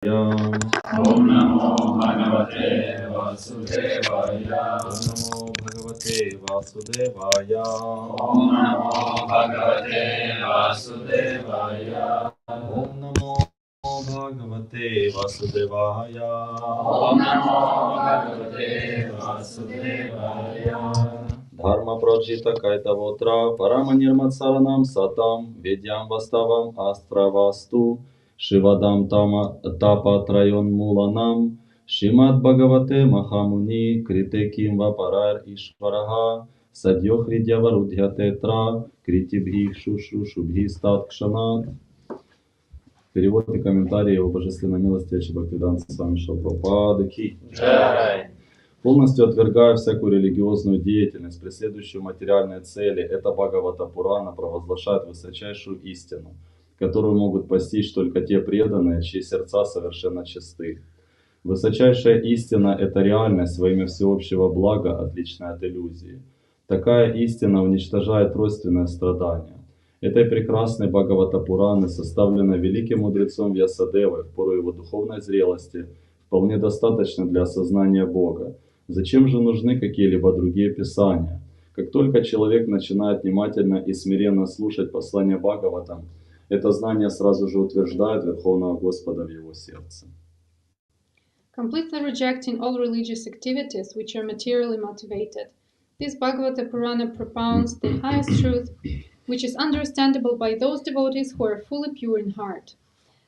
Om Namo Bhagavate Vasudevaya. Om Namo Bhagavate Vasudevaya. Om Namo Bhagavate Vasudevaya. Om Namo Bhagavate Vasudevaya. Om Namo Bhagavate Vasudevaya. Dharma Prajita Kaitavotra Paramanirmatsaranam Satam Vidyam Vastavam Astravastu Shivadam Tapa Trayon Mulanam Shimad Bhagavate Mahamuni Критеким Вапарар Ишвараха Садьо Хридьяварудхя Тетра Критибхих Шушрушубхи Статкшанат. Перевод и комментарии его божественной милости Ачи Бхактивиданта Свами Шрила Прабхупады Ки. Полностью отвергая всякую религиозную деятельность, преследующую материальные цели, эта Бхагавата Пурана провозглашает высочайшую истину, которую могут постичь только те преданные, чьи сердца совершенно чисты. Высочайшая истина – это реальность во имя всеобщего блага, отличная от иллюзии. Такая истина уничтожает родственное страдание. Этой прекрасной Бхагавата Пураны, составленной великим мудрецом Вьясадевой в пору его духовной зрелости, вполне достаточно для осознания Бога. Зачем же нужны какие-либо другие писания? Как только человек начинает внимательно и смиренно слушать послание Бхагаватам, это знание сразу же утверждает Верховного Господа в его сердце. Completely rejecting all religious activities which are materially motivated, this Bhagavata Purana propounds the highest truth, which is understandable by those devotees who are fully pure in heart.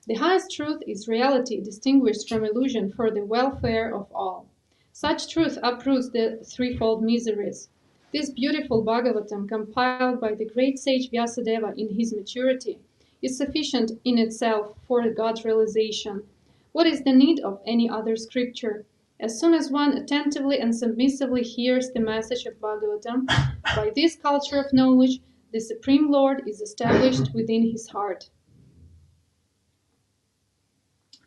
The highest truth is reality distinguished from illusion for the welfare of all. Such truth uproots the threefold miseries. This beautiful Bhagavatam, compiled by the great sage Vyasadeva in his maturity, is sufficient in itself for God's realization. What is the need of any other scripture? As soon as one attentively and submissively hears the message of Bhagavatam, by this culture of knowledge, the Supreme Lord is established within his heart.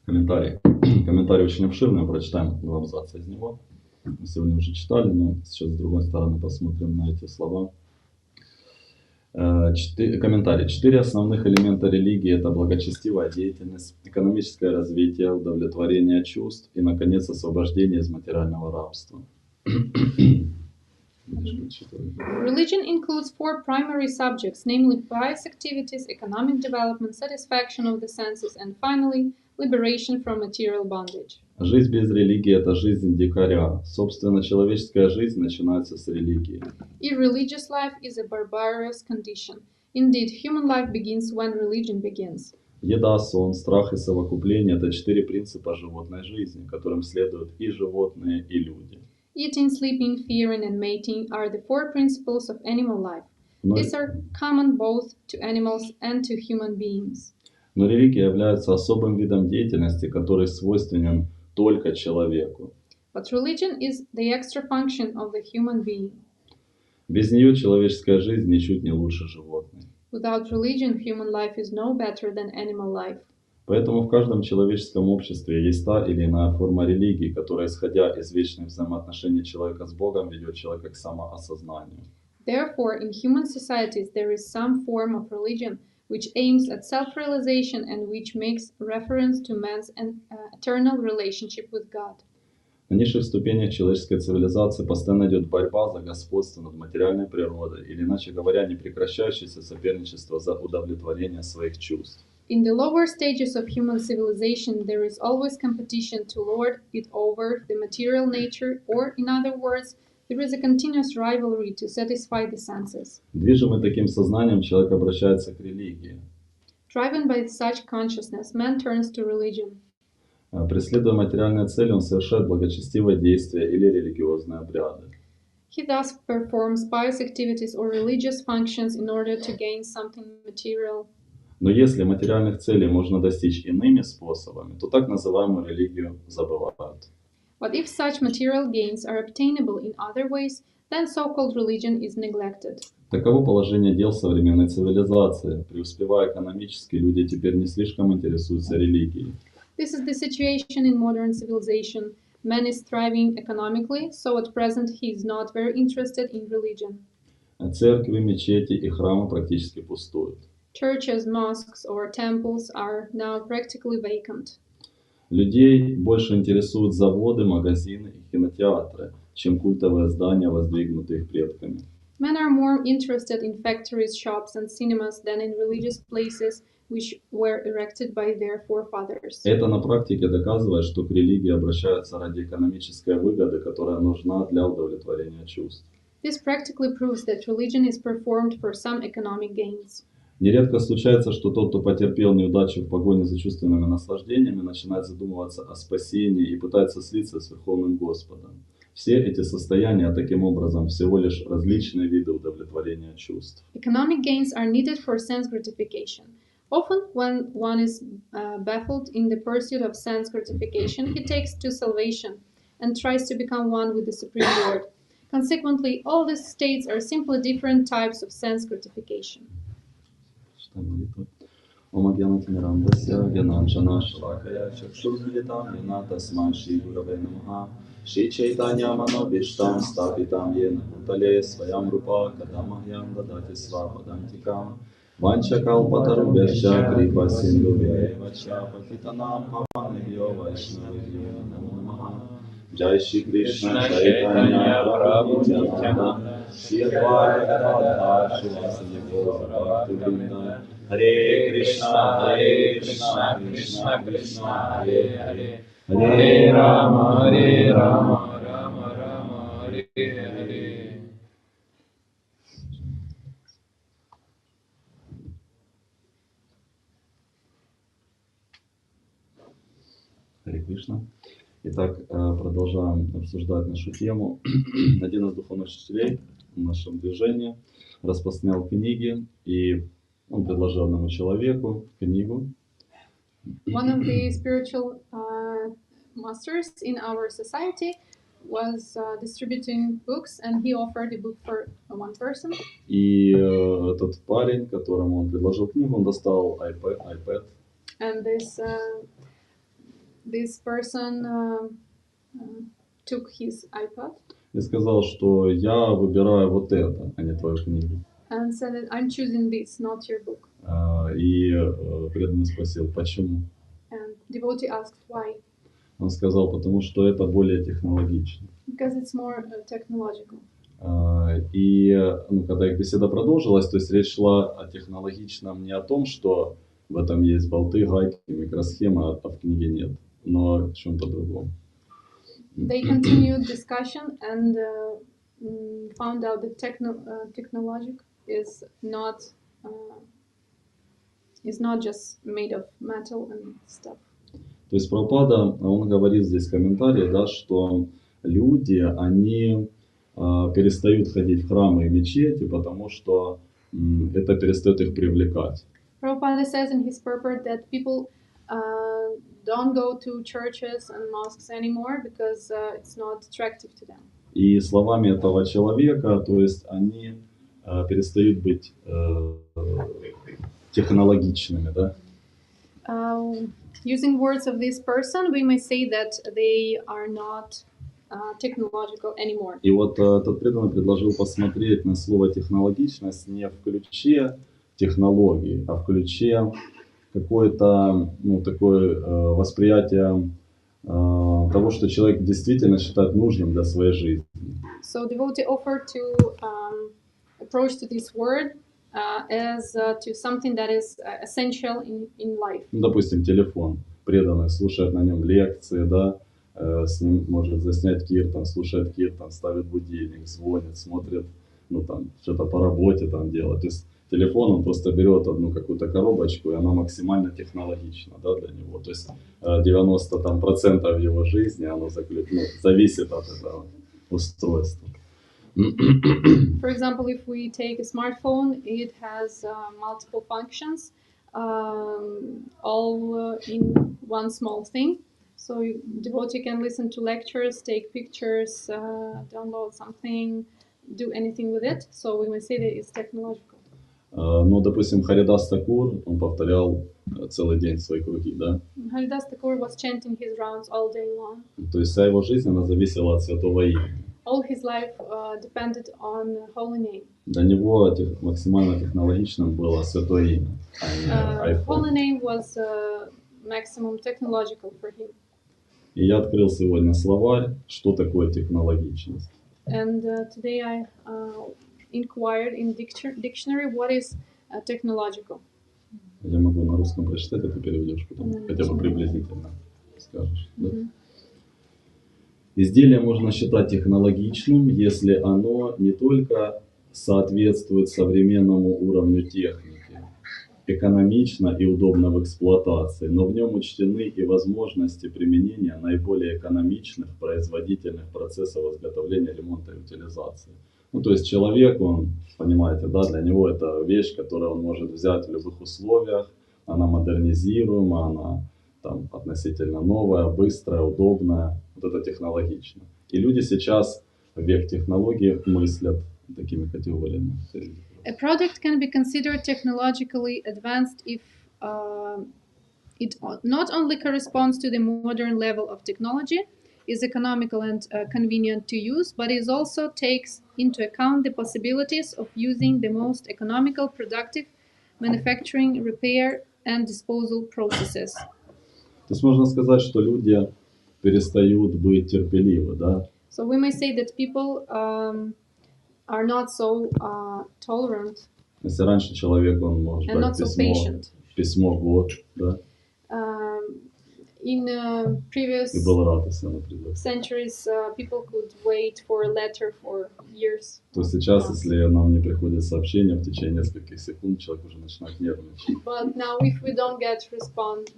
Комментарий. Комментарий очень обширный, мы прочитаем два абзаца из него. Мы сегодня уже читали, но сейчас с другой стороны посмотрим на эти слова. Комментарий. 4 основных элемента религии – это благочестивая деятельность, экономическое развитие, удовлетворение чувств и, наконец, освобождение из материального рабства. Religion includes 4 primary subjects, namely pious activities, economic development, satisfaction of the senses, and finally, liberation from material bondage. Жизнь без религии – это жизнь дикаря. Собственно, человеческая жизнь начинается с религии. Irreligious life is a barbarous condition. Indeed, human life begins when religion begins. Еда, сон, страх и совокупление – это 4 принципа животной жизни, которым следуют и животные, и люди. Eating, sleeping, fearing, and mating are the 4 principles of animal life. These are common both to animals and to human beings. Но религия является особым видом деятельности, который свойственен только человеку. But religion is the extra function of the human being. Без нее человеческая жизнь ничуть не лучше животной. Without religion, human life is no better than animal life. Поэтому в каждом человеческом обществе есть та или иная форма религии, которая, исходя из вечных взаимоотношений человека с Богом, ведет человека к самоосознанию. Therefore, in human societies, there is some form of religion which aims at self-realization and which makes reference to man's eternal relationship with God. На низших ступенях человеческой цивилизации постоянно идет борьба за господство над материальной природой, или, иначе говоря, непрекращающееся соперничество за удовлетворение своих чувств. In the lower stages of human civilization, there is always competition to lord it over the material nature, or, in other words, there is a continuous rivalry to satisfy the senses. Движимый таким сознанием, человек обращается к религии. Driven by such consciousness, man turns to religion. Преследуя материальные цели, он совершает благочестивые действия или религиозные обряды. He thus performs pious activities or religious functions in order to gain something material. Но если материальных целей можно достичь иными способами, то так называемую религию забывают. But if such material gains are obtainable in other ways, then so-called religion is neglected. Таково положение дел современной цивилизации. Преуспевая экономически, люди теперь не слишком интересуются религией. This is the situation in modern civilization. Man is thriving economically, so at present he is not very interested in religion. Церкви, мечети и храмы практически пустуют. Churches, mosques, or temples are now practically vacant. Людей больше интересуют заводы, магазины и кинотеатры, чем культовые здания, воздвигнутые их предками. Men are more interested in factories, shops, and cinemas than in religious places which were erected by their forefathers. Это на практике доказывает, что к религии обращаются ради экономической выгоды, которая нужна для удовлетворения чувств. This practically proves that religion is performed for some economic gains. Нередко случается, что тот, кто потерпел неудачу в погоне за чувственными наслаждениями, начинает задумываться о спасении и пытается слиться с Верховным Господом. Все эти состояния, таким образом, всего лишь различные виды удовлетворения чувств. Economic gains are needed for sense gratification. Often, when one is baffled in the pursuit of sense gratification, he takes to salvation and tries to become one with the Supreme Lord. Consequently, all these states are simply different types of sense gratification. Shri Chaitanya Manobishtam Stapitam Yena Bhutale Swayam Rupa Kadamahyam Dadati Svapadantikam Vanchakalpatarubhyascha Kripa Sindhubhyeva Cha Patitanam Pavanebhyo Vaishnavibhyo Namo Namaha. Jai Shri Krishna Chaitanya Prabhu Nityananda Shri Advaita Gadadhar Shivasadi Gaura Bhaktivinoda Hare Krishna Krishna Krishna Hare Hare Rama, Rama Rama, Hare Hare. Харе Кришна. Итак, продолжаем обсуждать нашу тему. Один из духовных учителей в нашем движении распространял книги, и он предложил одному человеку книгу. One of the spiritual masters in our society was distributing books, and he offered a book for one person. И этот парень, которому он предложил книгу, он достал iPad. And this person took his iPad. И сказал, что я выбираю вот это, а не твою книгу. And said that I'm choosing this, not your book. И преданный спросил, почему? And devotee asked why. Он сказал, потому что это более технологично. Because it's more technological. И когда их беседа продолжилась, то есть речь шла о технологичном, не о том, что в этом есть болты, гайки, микросхемы, а в книге нет, но о чем-то другом. They continued discussion and found out that technology is not just made of metal and stuff. То есть Прабхупада, он говорит здесь в комментарии, да, что люди, они перестают ходить в храмы и мечети, потому что это перестает их привлекать. Prabhupada says in his purport that people don't go to churches and mosques anymore because it's not attractive to them. И словами этого человека, то есть они перестают быть технологичными, да? Using words of this person, we may say that they are not technological anymore. И вот этот преданный предложил посмотреть на слово технологичность не в ключе технологии, а в ключе какое-то такое восприятие того, что человек действительно считает нужным для своей жизни. So devotee offered to approach to this word as to something that is essential in life. Допустим, телефон. Преданный слушает на нем лекции, да, с ним может заснять киртан, слушает киртан, ставит будильник, звонит, смотрит, что-то по работе там делает. То есть телефон он просто берет одну какую-то коробочку, и она максимально технологична, да, для него. То есть 90% его жизни оно зависит от этого устройства. For example, if we take a smartphone, it has multiple functions, all in one small thing. So devotee can listen to lectures, take pictures, download something, do anything with it. So we may say that it's technological. Ну, допустим, Харидас Такур, он повторял целый день свои круги, да? Haridas Thakur was chanting his rounds all day long. То есть вся его жизнь, она зависела от святого имени. All his life depended on holy name. Для него максимально технологичным было святое имя. Holy name was maximum technological for him. И я открыл сегодня словарь, что такое технологичность. And today I inquired in dictionary what is technological. Я могу на русском прочитать, а ты переведешь потом, хотя бы приблизительно скажешь. Да? Изделие можно считать технологичным, если оно не только соответствует современному уровню техники, экономично и удобно в эксплуатации, но в нем учтены и возможности применения наиболее экономичных, производительных процессов изготовления, ремонта и утилизации. Ну, то есть человек, он, понимаете, да, для него это вещь, которую он может взять в любых условиях, она модернизируема, она там относительно новая, быстрая, удобная, вот это технологично. И люди сейчас в век технологий мыслят такими категориями. A product can be considered technologically advanced if it not only corresponds to the modern level of technology, is economical and convenient to use, but it also takes into account the possibilities of using the most economical, productive manufacturing, repair, and disposal processes. То есть можно сказать, что люди перестают быть терпеливы, да? So we may say that people are not so tolerant. Если раньше человек, он может And ждать not so письмо год, да? In previous И был рад, если оно придет. centuries, people could wait for a letter for years. То сейчас, если нам не приходит сообщение в течение нескольких секунд, человек уже начинает нервничать. But now, if we don't get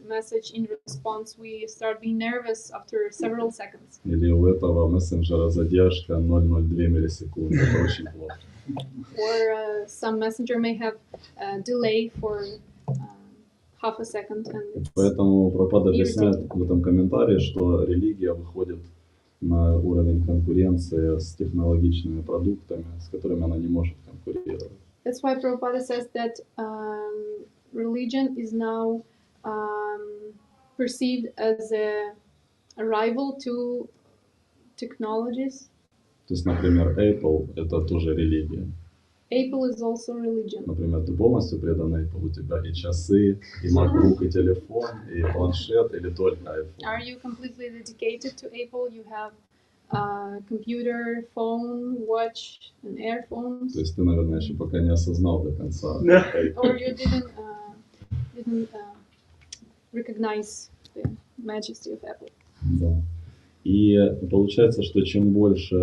message in response, we start being nervous after several seconds. Или у этого мессенджера задержка 0,02 миллисекунды. Это очень плохо. Or some messenger may have a delay for half a second. And поэтому Прабхупада объясняет в этом комментарии, что религия выходит на уровень конкуренции с технологичными продуктами, с которыми она не может конкурировать. That's why Prabhupada says that religion is now perceived as a rival to technologies. То есть, например, Apple – это тоже религия. Apple is also religion. Например, ты полностью предан Apple, у тебя и часы, и MacBook, и телефон, и планшет, или только iPhone? Are you completely dedicated to Apple? You have computer, phone, watch, and earphones. То есть ты, наверное, еще пока не осознал до конца. Or you didn't recognize the majesty of Apple. Да. И получается, что чем больше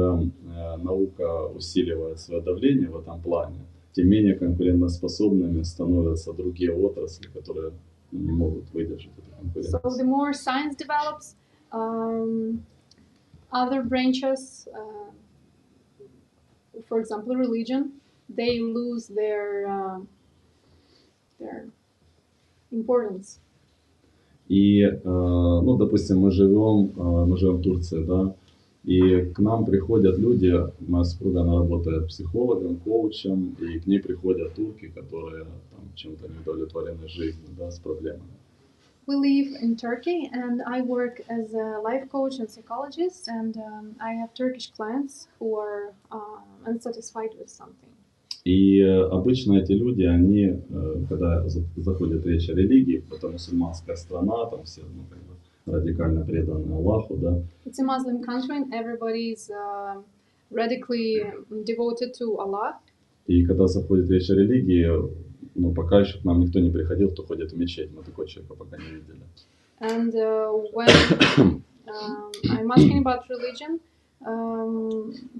наука усиливает свое давление в этом плане, тем менее конкурентоспособными становятся другие отрасли, которые не могут выдержать эту конкуренцию. So the more science develops, other branches, for example, religion, they lose their importance. И, ну, допустим, мы живем в Турции, да, и к нам приходят люди, моя супруга, она работает психологом, коучем, и к ней приходят турки, которые там чем-то не удовлетворены жизнью, да, с проблемами. We live in Turkey, and I work as a life coach and psychologist, and I have Turkish clients who are unsatisfied with something. И обычно эти люди, они, когда заходит речь о религии, это мусульманская страна, там все как бы радикально преданы Аллаху, да. It's a Muslim country, and everybody is radically devoted to Allah. И когда заходит речь о религии, ну, пока еще к нам никто не приходил, кто ходит в мечеть, мы такого человека пока не видели. And when I'm asking about religion,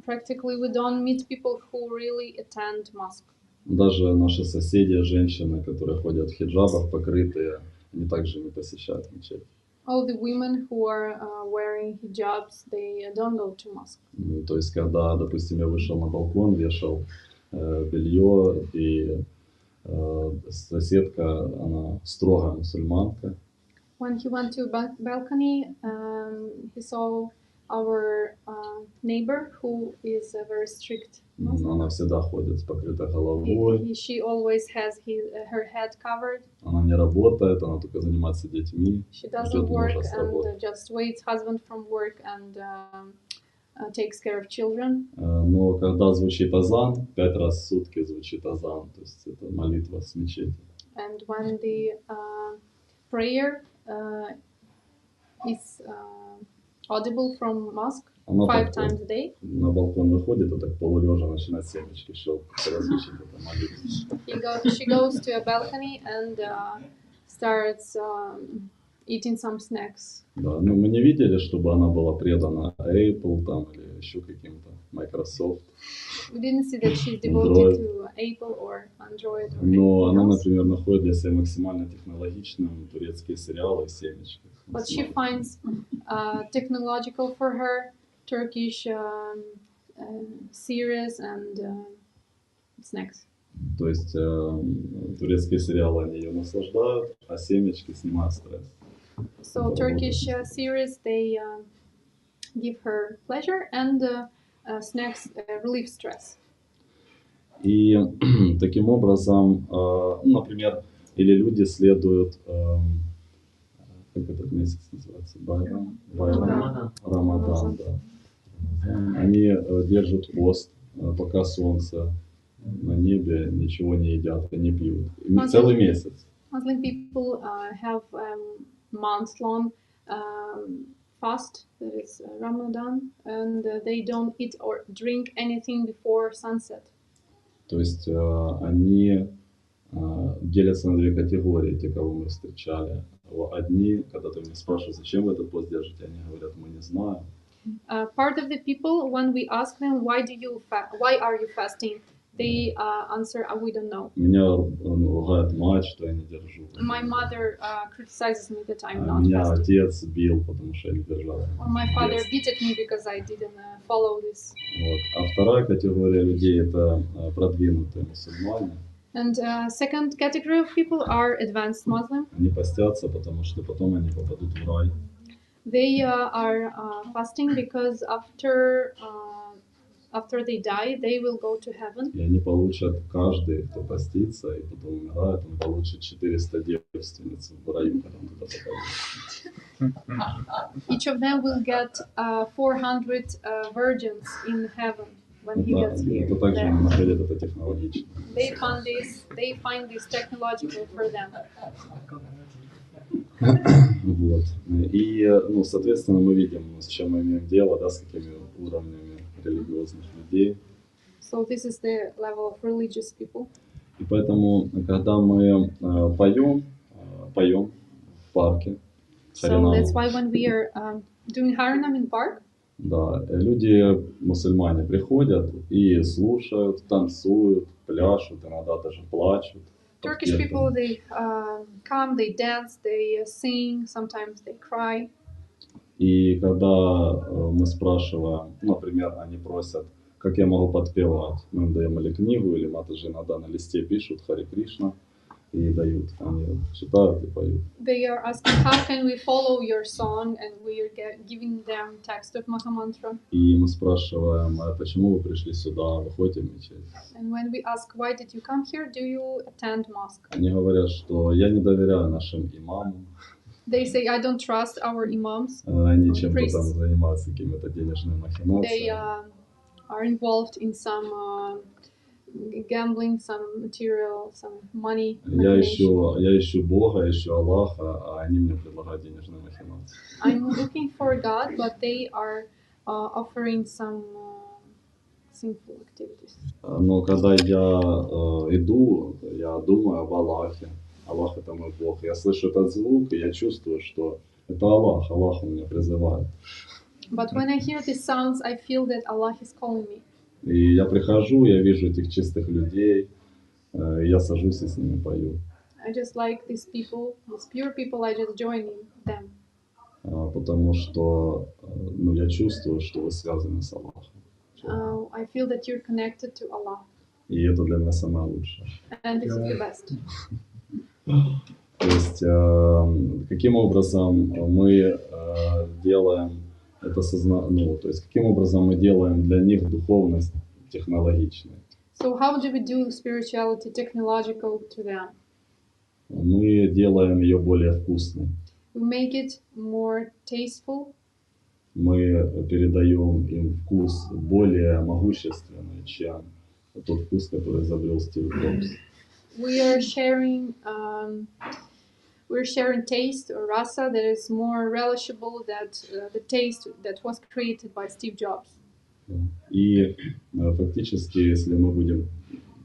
practically we don't meet people who really attend mosque. Даже наши соседи, женщины, которые ходят в хиджабах, покрытые, они также не посещают мечеть. All the women who are wearing hijabs, they don't go to mosque. Ну, то есть, когда, допустим, я вышел на балкон, вешал белье, и соседка, она строгая мусульманка. When he went to a balcony, he saw our neighbor who is a very strict Muslim. Она всегда ходит с покрытой головой. She always has her head covered. Она не работает, она только занимается детьми. She doesn't work and just waits husband from work and takes care of children. Но когда звучит азан, 5 раз в сутки звучит азан, то есть это молитва с мечети. And when the prayer is audible from mosque Она 5 так times a day. на балкон выходит и так полулежа начинает семечки щелкать, различить это молитву. She goes to a balcony and starts eating some snacks. Да, ну мы не видели, чтобы она была предана Apple там или еще каким-то Microsoft. We didn't see that she's devoted Android. to Apple or Android or Но она, anything else. например, находит для себя максимально технологичным турецкие сериалы и семечки. But she finds technological for her Turkish series and snacks. То есть турецкие сериалы они ее наслаждают, а семечки снимают стресс. So Turkish series, they give her pleasure, and snacks relieve stress. И таким образом, ну, например, или люди следуют, как этот месяц называется, Рамадан, да. Они держат пост, пока солнце на небе, ничего не едят и не пьют. Целый месяц. Muslim people have month-long fast, that is Ramadan, and they don't eat or drink anything before sunset. То есть они делятся на две категории, те, кого мы встречали. Одни, когда ты меня спрашиваешь, зачем вы этот пост держите, они говорят, мы не знаем. Part of the people, when we ask them, why are you fasting? They answer, we don't know. Меня ругает мать, что я не держу. My mother criticizes me that I'm not Меня fasting. отец бил, потому что я не держал. Or my father beat at me because I didn't follow this. Вот. А вторая категория людей это продвинутые мусульмане. And second category of people are advanced Muslim. Они постятся, потому что потом они попадут в рай. They are fasting because after they die, they will go to heaven. И они получат, каждый, кто постится и потом умирает, он получит 400 девственниц в раю, когда он туда попадет. Each of them will get 400 virgins in heaven when he gets here. Это также они находят это технологично. They find this technological for them. Вот. И, ну, соответственно, мы видим, с чем мы имеем дело, да, с какими уровнями религиозных людей. So this is the level of religious people. И поэтому, когда мы поем в парке, So that's why when we are doing Harinam in park, да, люди, мусульмане, приходят и слушают, танцуют, пляшут, иногда даже плачут. Turkish people, they come, they dance, they sing, sometimes they cry. И когда мы спрашиваем, например, они просят, как я могу подпевать, мы им даем или книгу, или матаджи иногда на листе пишут Хари Кришна и дают, они читают и поют. They are asking, how can we follow your song, and we are giving them text of Mahamantra. И мы спрашиваем, а почему вы пришли сюда, вы ходите в мечеть? And when we ask, why did you come here, do you attend mosque? Они говорят, что я не доверяю нашим имамам. They say, I don't trust our imams. Они чем-то Priests. там занимаются, какими-то денежными They махинациями. are involved in some gambling, some material, some money. Я ищу Бога, ищу Аллаха, а они мне предлагают денежные махинации. I'm looking for God, but they are offering some sinful activities. Но когда я иду, я думаю об Аллахе. Аллах это мой Бог. Я слышу этот звук, и я чувствую, что это Аллах. Аллах меня призывает. But when I hear these sounds, I feel that Allah is calling me. И я прихожу, я вижу этих чистых людей, и я сажусь и с ними пою. I just like these people, these pure people, I just join in them. Потому что ну, я чувствую, что вы связаны с Аллахом. I feel that you're connected to Allah. И это для меня самое лучшее. And this is the best. То есть, каким образом мы делаем это сознание, то есть, каким образом мы делаем для них духовность технологичной. So how do we do spirituality technological to them? Мы делаем ее более вкусной. We make it more tasteful. Мы передаем им вкус более могущественный, чем тот вкус, который изобрел Стив Джобс. We are sharing we're sharing taste or rasa that is more relishable than the taste that was created by Steve Jobs. И фактически, если мы будем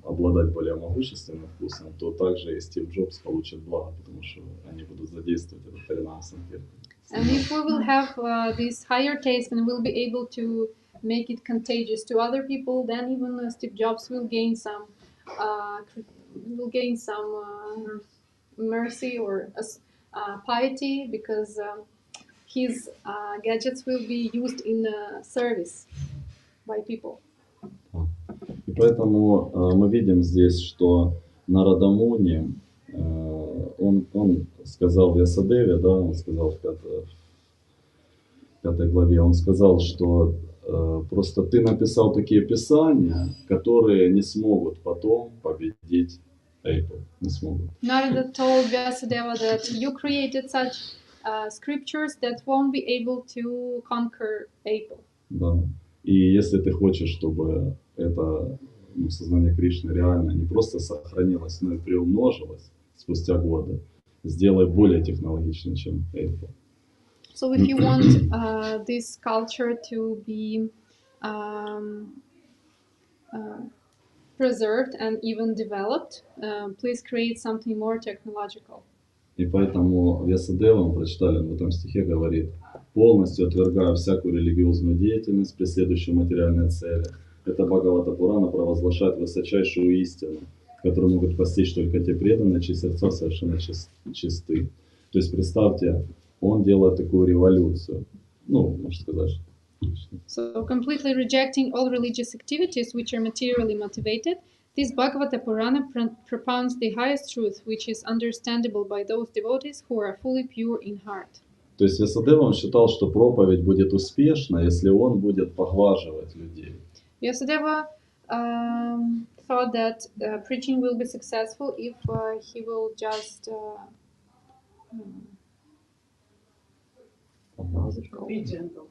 обладать более могущественным вкусом, то также и Стив Джобс получит благо, потому что они будут задействовать этот Харинам Санкиртан. And if we will have this higher taste and we'll be able to make it contagious to other people, then even Steve Jobs will gain some mercy or piety, because his gadgets will be used in service by people. И поэтому мы видим здесь, что Нарадамуни, он сказал в Ясадеве, да, он сказал в пятой главе, он сказал, что просто ты написал такие писания, которые не смогут потом победить Apple, не смогут. Narada told Vyasadeva that you created such scriptures that won't be able to conquer Apple. Да. И если ты хочешь, чтобы это сознание Кришны реально не просто сохранилось, но и приумножилось спустя годы, сделай более технологично, чем Apple. So if you want this culture to be preserved and even developed, please create something more technological. И поэтому Вьясадева, мы прочитали, в этом стихе говорит: полностью отвергая всякую религиозную деятельность, преследующую материальные цели. Это Бхагавата Пурана провозглашает высочайшую истину, которую могут постичь только те преданные, чьи сердца совершенно чисты. То есть представьте, он делает такую революцию. Ну, можно сказать. So completely rejecting all religious activities which are materially motivated, this Bhagavata Purana propounds the highest truth, which is understandable by those devotees who are fully pure in heart. То есть Вьясадева он считал, что проповедь будет успешна, если он будет поглаживать людей. Vyasadeva thought that preaching will be successful if he will just Be gentle.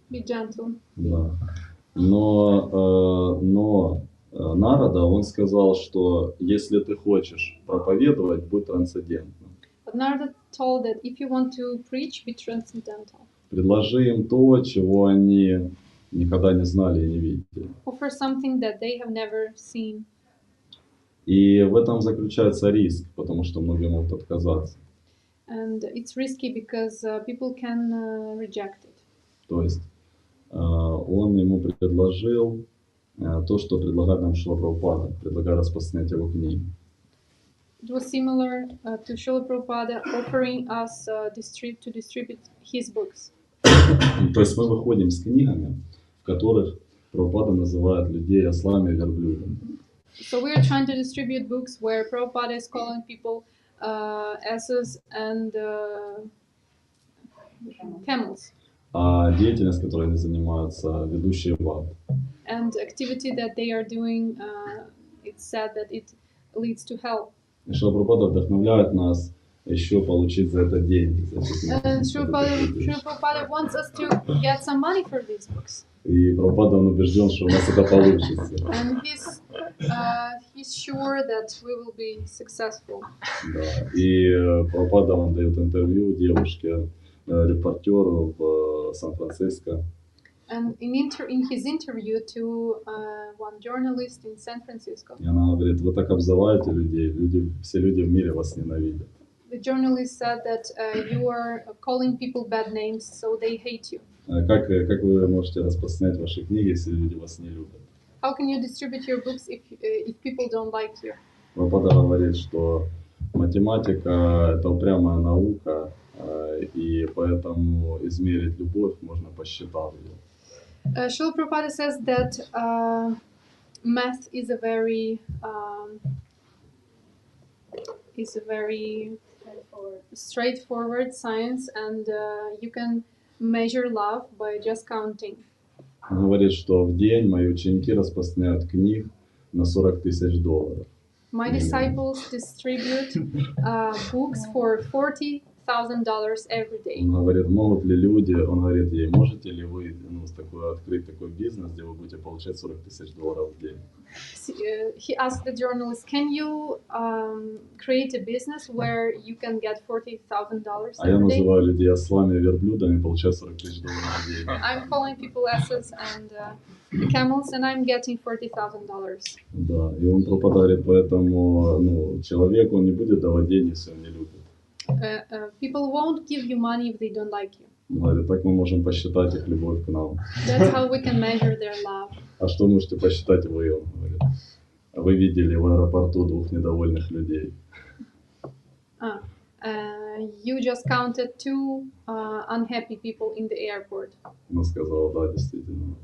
be gentle. Да. Но Нарада, он сказал, что если ты хочешь проповедовать, будь трансцендентным. But Narada told that if you want to preach, be transcendental. Предложи им то, чего они никогда не знали и не видели. Offer something that they have never seen. И в этом заключается риск, потому что многие могут отказаться. And it's risky because people can reject it. То есть он ему предложил то, что предлагает нам Шрила Прабхупада, предлагая распространять его книги. It was similar to Srila Prabhupada offering us to distribute his books. То есть мы выходим с книгами, в которых Прабхупада называет людей ослами и верблюдами. So we are trying to distribute books where Prabhupada is calling people asses and camels. А деятельность, которой они занимаются, ведущие в ад. And activity that they are doing, it's said that it leads to hell. И Шрила Прабхупада вдохновляет нас еще получить за это деньги. And Srila Prabhupada wants us to get some money for these books. И Прабхупада, он убежден, что у нас это получится. And he's sure that we will be successful. Да. И Прабхупада, он дает интервью девушке, репортеру в Сан-Франциско. And in his interview to one journalist in San Francisco, И она говорит: вы так обзываете людей, все люди в мире вас ненавидят. the journalist said that you are calling people bad names, so they hate you. Как вы можете распространять ваши книги, если люди вас не любят? How can you distribute your books if people don't like you? Прабхупада говорит, что математика – это упрямая наука, и поэтому измерить любовь можно, посчитав ее. Srila Prabhupada says that math is a very straightforward science, and you can measure love by just counting. Он говорит, что в день мои ученики распространяют книг на $40 000. My disciples distribute books for $40,000 every day. Он говорит, могут ли люди, он говорит ей, можете ли вы открыть такой бизнес, где вы будете получать $40,000 в день? He asked the journalist, "Can you create a business where you can get $40,000 А я every day?" называю людей ослами и верблюдами, получаю $40,000 в день. I'm calling people asses and camels, and I'm getting $40,000. Да, и он пропадает, поэтому человек, он не будет давать деньги, если он не любит. People won't give you money if they don't like you. Говорит, так мы можем посчитать их любовь к нам. That's how we can measure their love. А что можете посчитать вы, он говорит. Вы видели в аэропорту 2 недовольных людей. You just counted 2 unhappy people in the airport. Она сказала, да, действительно,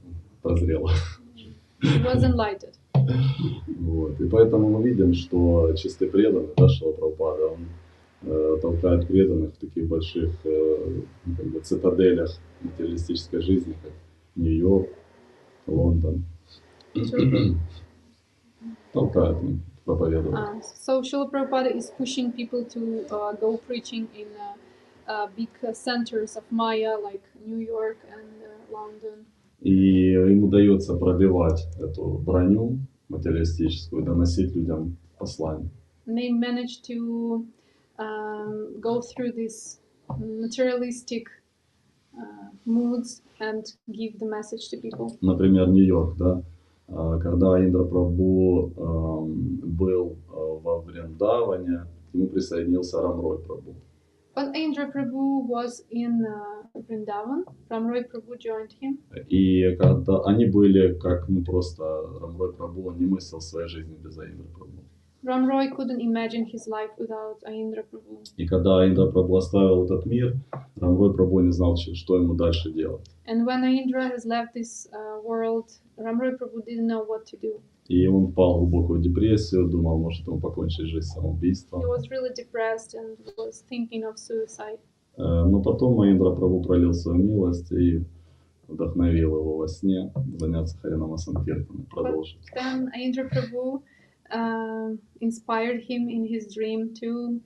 прозрела. She was enlightened. Вот. И поэтому мы видим, что чистый преданный, да, Шрила Прабхупада, он толкает преданных в таких больших цитаделях материалистической жизни, как Нью-Йорк, Лондон. Толкает, проповедует. So Srila Prabhupada is pushing people to go preaching in big centers of Maya like New York and London. И ему удается пробивать эту броню материалистическую, доносить людям послание. And they manage to go through these materialistic moods and give the message to people. Например, Нью-Йорк, да? Когда Индра Прабху был во Вриндаване, к нему присоединился Рамрой Прабху. When Indra Prabhu was in Vrindavan, Ramroy Prabhu joined him. И когда они были, как просто Рамрой Прабху, он не мыслил своей жизни без Индры Прабху. Ramroy couldn't imagine his life without Indra Prabhu. И когда Индра Прабху оставил этот мир, Рамрой Прабху не знал, что ему дальше делать. And when Indra has left this world, Ramroy Prabhu didn't know what to do. И он впал в глубокую депрессию, думал, может, ему покончить жизнь самоубийством. He was really depressed and was thinking of suicide. Но потом Индра Прабху пролил свою милость и вдохновил его во сне заняться Харинама Санкиртаном, продолжить. Then Indra Prabhu inspired him in his dream to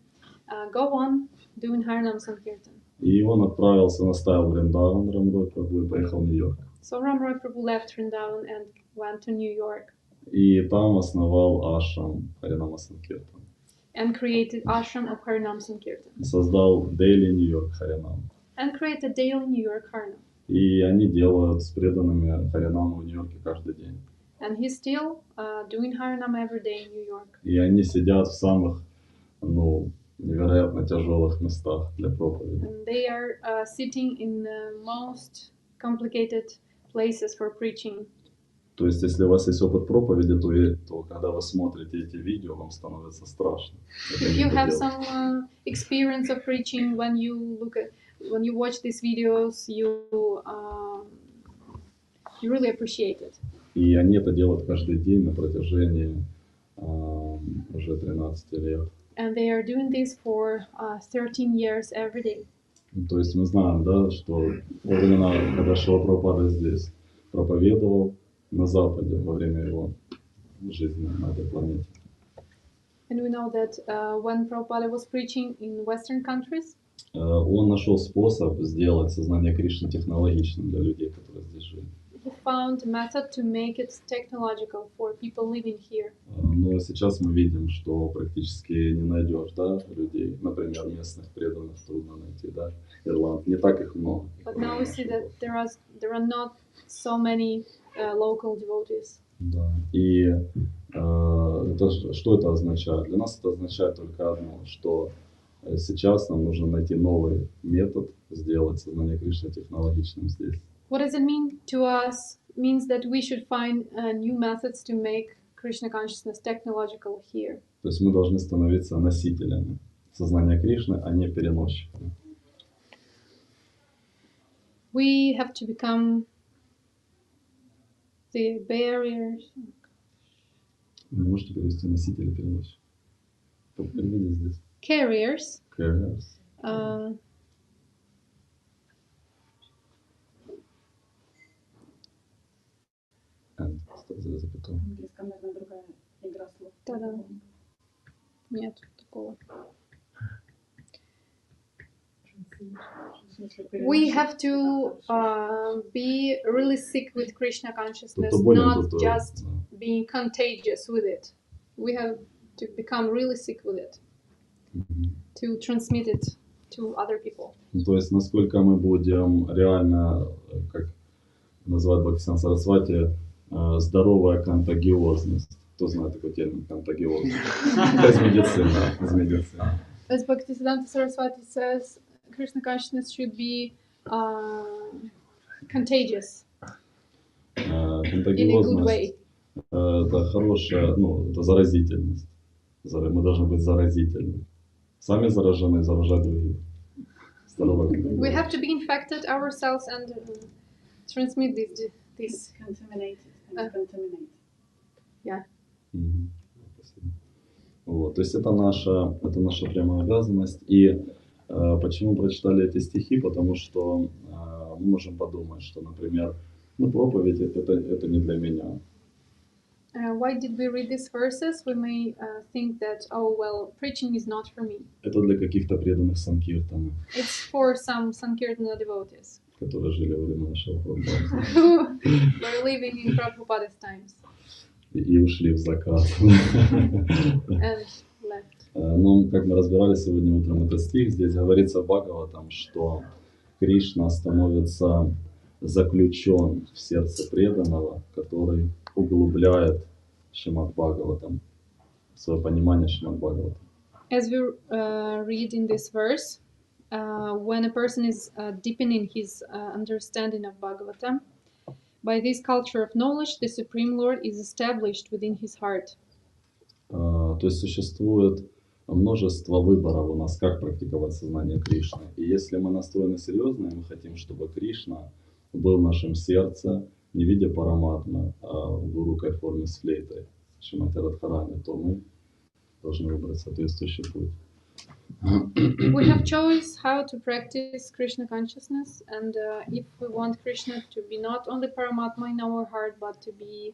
go on doing Harinam Sankirtan. И он отправился, наставил Вриндаван Рамрой Прабху и поехал в Нью-Йорк. So Ramroy Prabhu left Vrindavan and went to New York. И там основал ашрам Харинама Санкиртан. And created ashram of Harinam Sankirtan. Создал Daily New York Харинам. And created daily New York Harinam. И они делают с преданными Харинаму в Нью-Йорке каждый день. And he's still doing Harinam every day in New York. И они сидят в самых, невероятно тяжелых местах для проповеди. And they are sitting in the most complicated places for preaching. То есть, если у вас есть опыт проповеди, то когда вы смотрите эти видео, вам становится страшно. If you have some experience of preaching, when you watch these videos, you really appreciate it. И они это делают каждый день на протяжении уже 13 лет. And they are doing this for 13 years every day. То есть мы знаем, да, что во времена, когда Шрила Прабхупада здесь проповедовал на Западе во время его жизни на этой планете. And we know that when Prabhupada was preaching in Western countries, он нашел способ сделать сознание Кришны технологичным для людей, которые здесь жили. he found a method to make it technological for people living here. Но сейчас мы видим, что практически не найдешь, да, людей, например, местных преданных трудно найти, да, Ирланд, не так их много. But now we see that there are not so many local devotees. Да. И что это означает? Для нас это означает только одно, что сейчас нам нужно найти новый метод сделать сознание Кришны технологичным здесь. What does it mean to us? It means that we should find new methods to make Krishna consciousness technological here. То есть мы должны становиться носителями сознания Кришны, а не переносчиками. We have to become the barriers. Вы можете перевести носители и переносчики? Переведи здесь. Carriers. Carriers. Английском, наверное, другая игра слов. Да-да. Нет такого. В смысле, We переносить. have to be really sick with Krishna consciousness, Тут понял, not тут, just да. being contagious with it. We have to become really sick with it, to transmit it to other people. Ну, то есть, насколько мы будем реально, как называют Бхактисиданта Сарасвати, здоровая контагиозность. Кто знает такой термин контагиозность? Из медицины. Из медицины. As Bhaktisiddhanta Saraswati says, Krishna consciousness should be contagious in a good Контагиозность way. это хорошая, ну, это заразительность. Мы должны быть заразительны. Сами заражены, заражать других. Здоровая We have контагиозность. to be infected ourselves and transmit this. Contaminated and contaminate. Мгм. Спасибо. Вот, то есть это наша прямая обязанность. И почему прочитали эти стихи? Потому что мы можем подумать, что, например, проповедь это не для меня. Why did we read these verses? We may think that, oh, well, preaching is not for me. Это для каких-то преданных санкиртанов, It's for some Sankirtana devotees которые жили во время нашего Прабхупады who were living in Prabhupada's times и ушли в закат. and left. Но, как мы разбирали сегодня утром этот стих, здесь говорится в Бхагаватам, что Кришна становится заключен в сердце преданного, который углубляет Шримад Бхагаватам, свое понимание Шримад Бхагаватам. As we read in this verse, when a person is deepening his understanding of Bhagavatam, by this culture of knowledge, the Supreme Lord is established within his heart. То есть существует множество выборов у нас, как практиковать сознание Кришны. И если мы настроены серьезно, и мы хотим, чтобы Кришна был в нашем сердце, не в виде параматмы, а в урукой форме с флейтой, Шримати Радхарани, то мы должны выбрать соответствующий путь. We have choice how to practice Krishna consciousness, and if we want Krishna to be not only Paramatma in our heart, but to be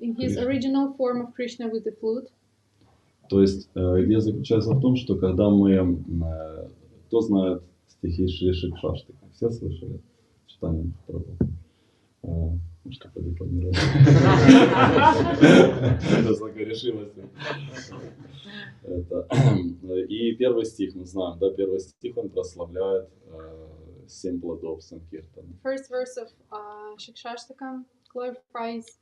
in his original form of Krishna with the flute. То есть идея заключается в том, что когда мы, кто знает стихи Шри Шикшаштика, все слышали? Читание Прабху. Может, как подипломировать. Это с такой решимостью. И первый стих, мы знаем, да, первый стих, он прославляет 7 плодов Санкиртана. First verse of Shikshashtakam glorifies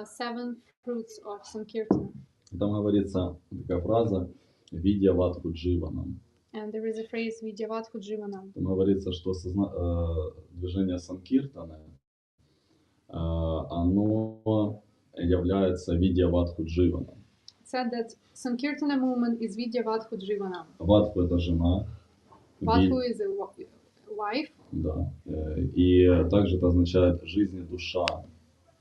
7 fruits of Sankirtana. Там говорится такая фраза «Видя ватху дживанам». And there is a phrase Vidyavathu Jivanam. Там говорится, что движение Санкиртана, оно является Видьяватху Дживаном. It said that Sankirtana movement is Vidyavathu Jivanam. Ватху это жена. Vathu is a wife. Да. И также это означает жизнь и душа.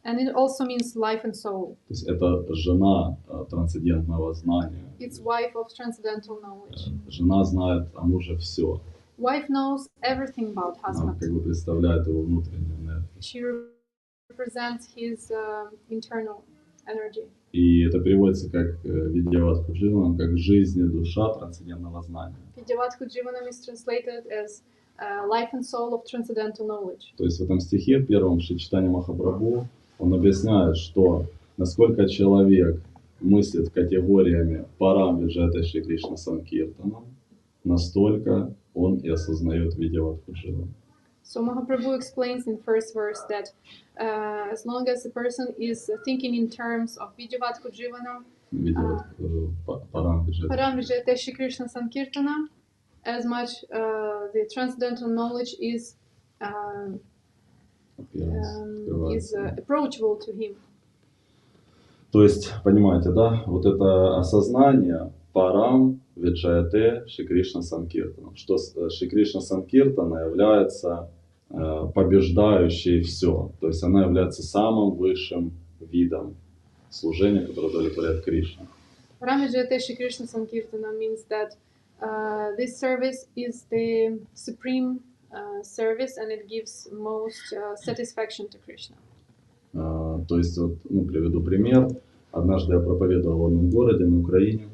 And it also means life and soul. То есть это жена трансцендентного знания. It's wife of transcendental knowledge. Жена знает о муже все. Wife knows everything about Она husband. как бы представляет его внутреннюю энергию. She represents his internal energy. И это переводится как Видьяватху Дживанам, как жизнь и душа трансцендентного знания. Vidyavathu Jivanam is translated as life and soul of transcendental knowledge. То есть в этом стихе, в первом Шри Чайтанья Махапрабху, он объясняет, что насколько человек мыслит категориями парамвиджатай Шри Кришна Санкиртана, настолько он и осознает Видьяватху Дживанам. So Mahaprabhu explains in first verse that as long as the person is thinking in terms of Vidyavathu Jivanam, Paramvijayate Shri Krishna Sankirtana, as much the transcendental knowledge is approachable to him. То есть, понимаете, да, вот это осознание парам виджаяте Шри Кришна Санкиртана, что Шри Кришна Санкиртана является побеждающей все, то есть она является самым высшим видом служения, которое удовлетворяет Кришна. Paramvijayate Shri Krishna Sankirtana means that this service is the supreme service and it gives most satisfaction to Krishna. То есть, вот, приведу пример. Однажды я проповедовал в одном городе на Украине.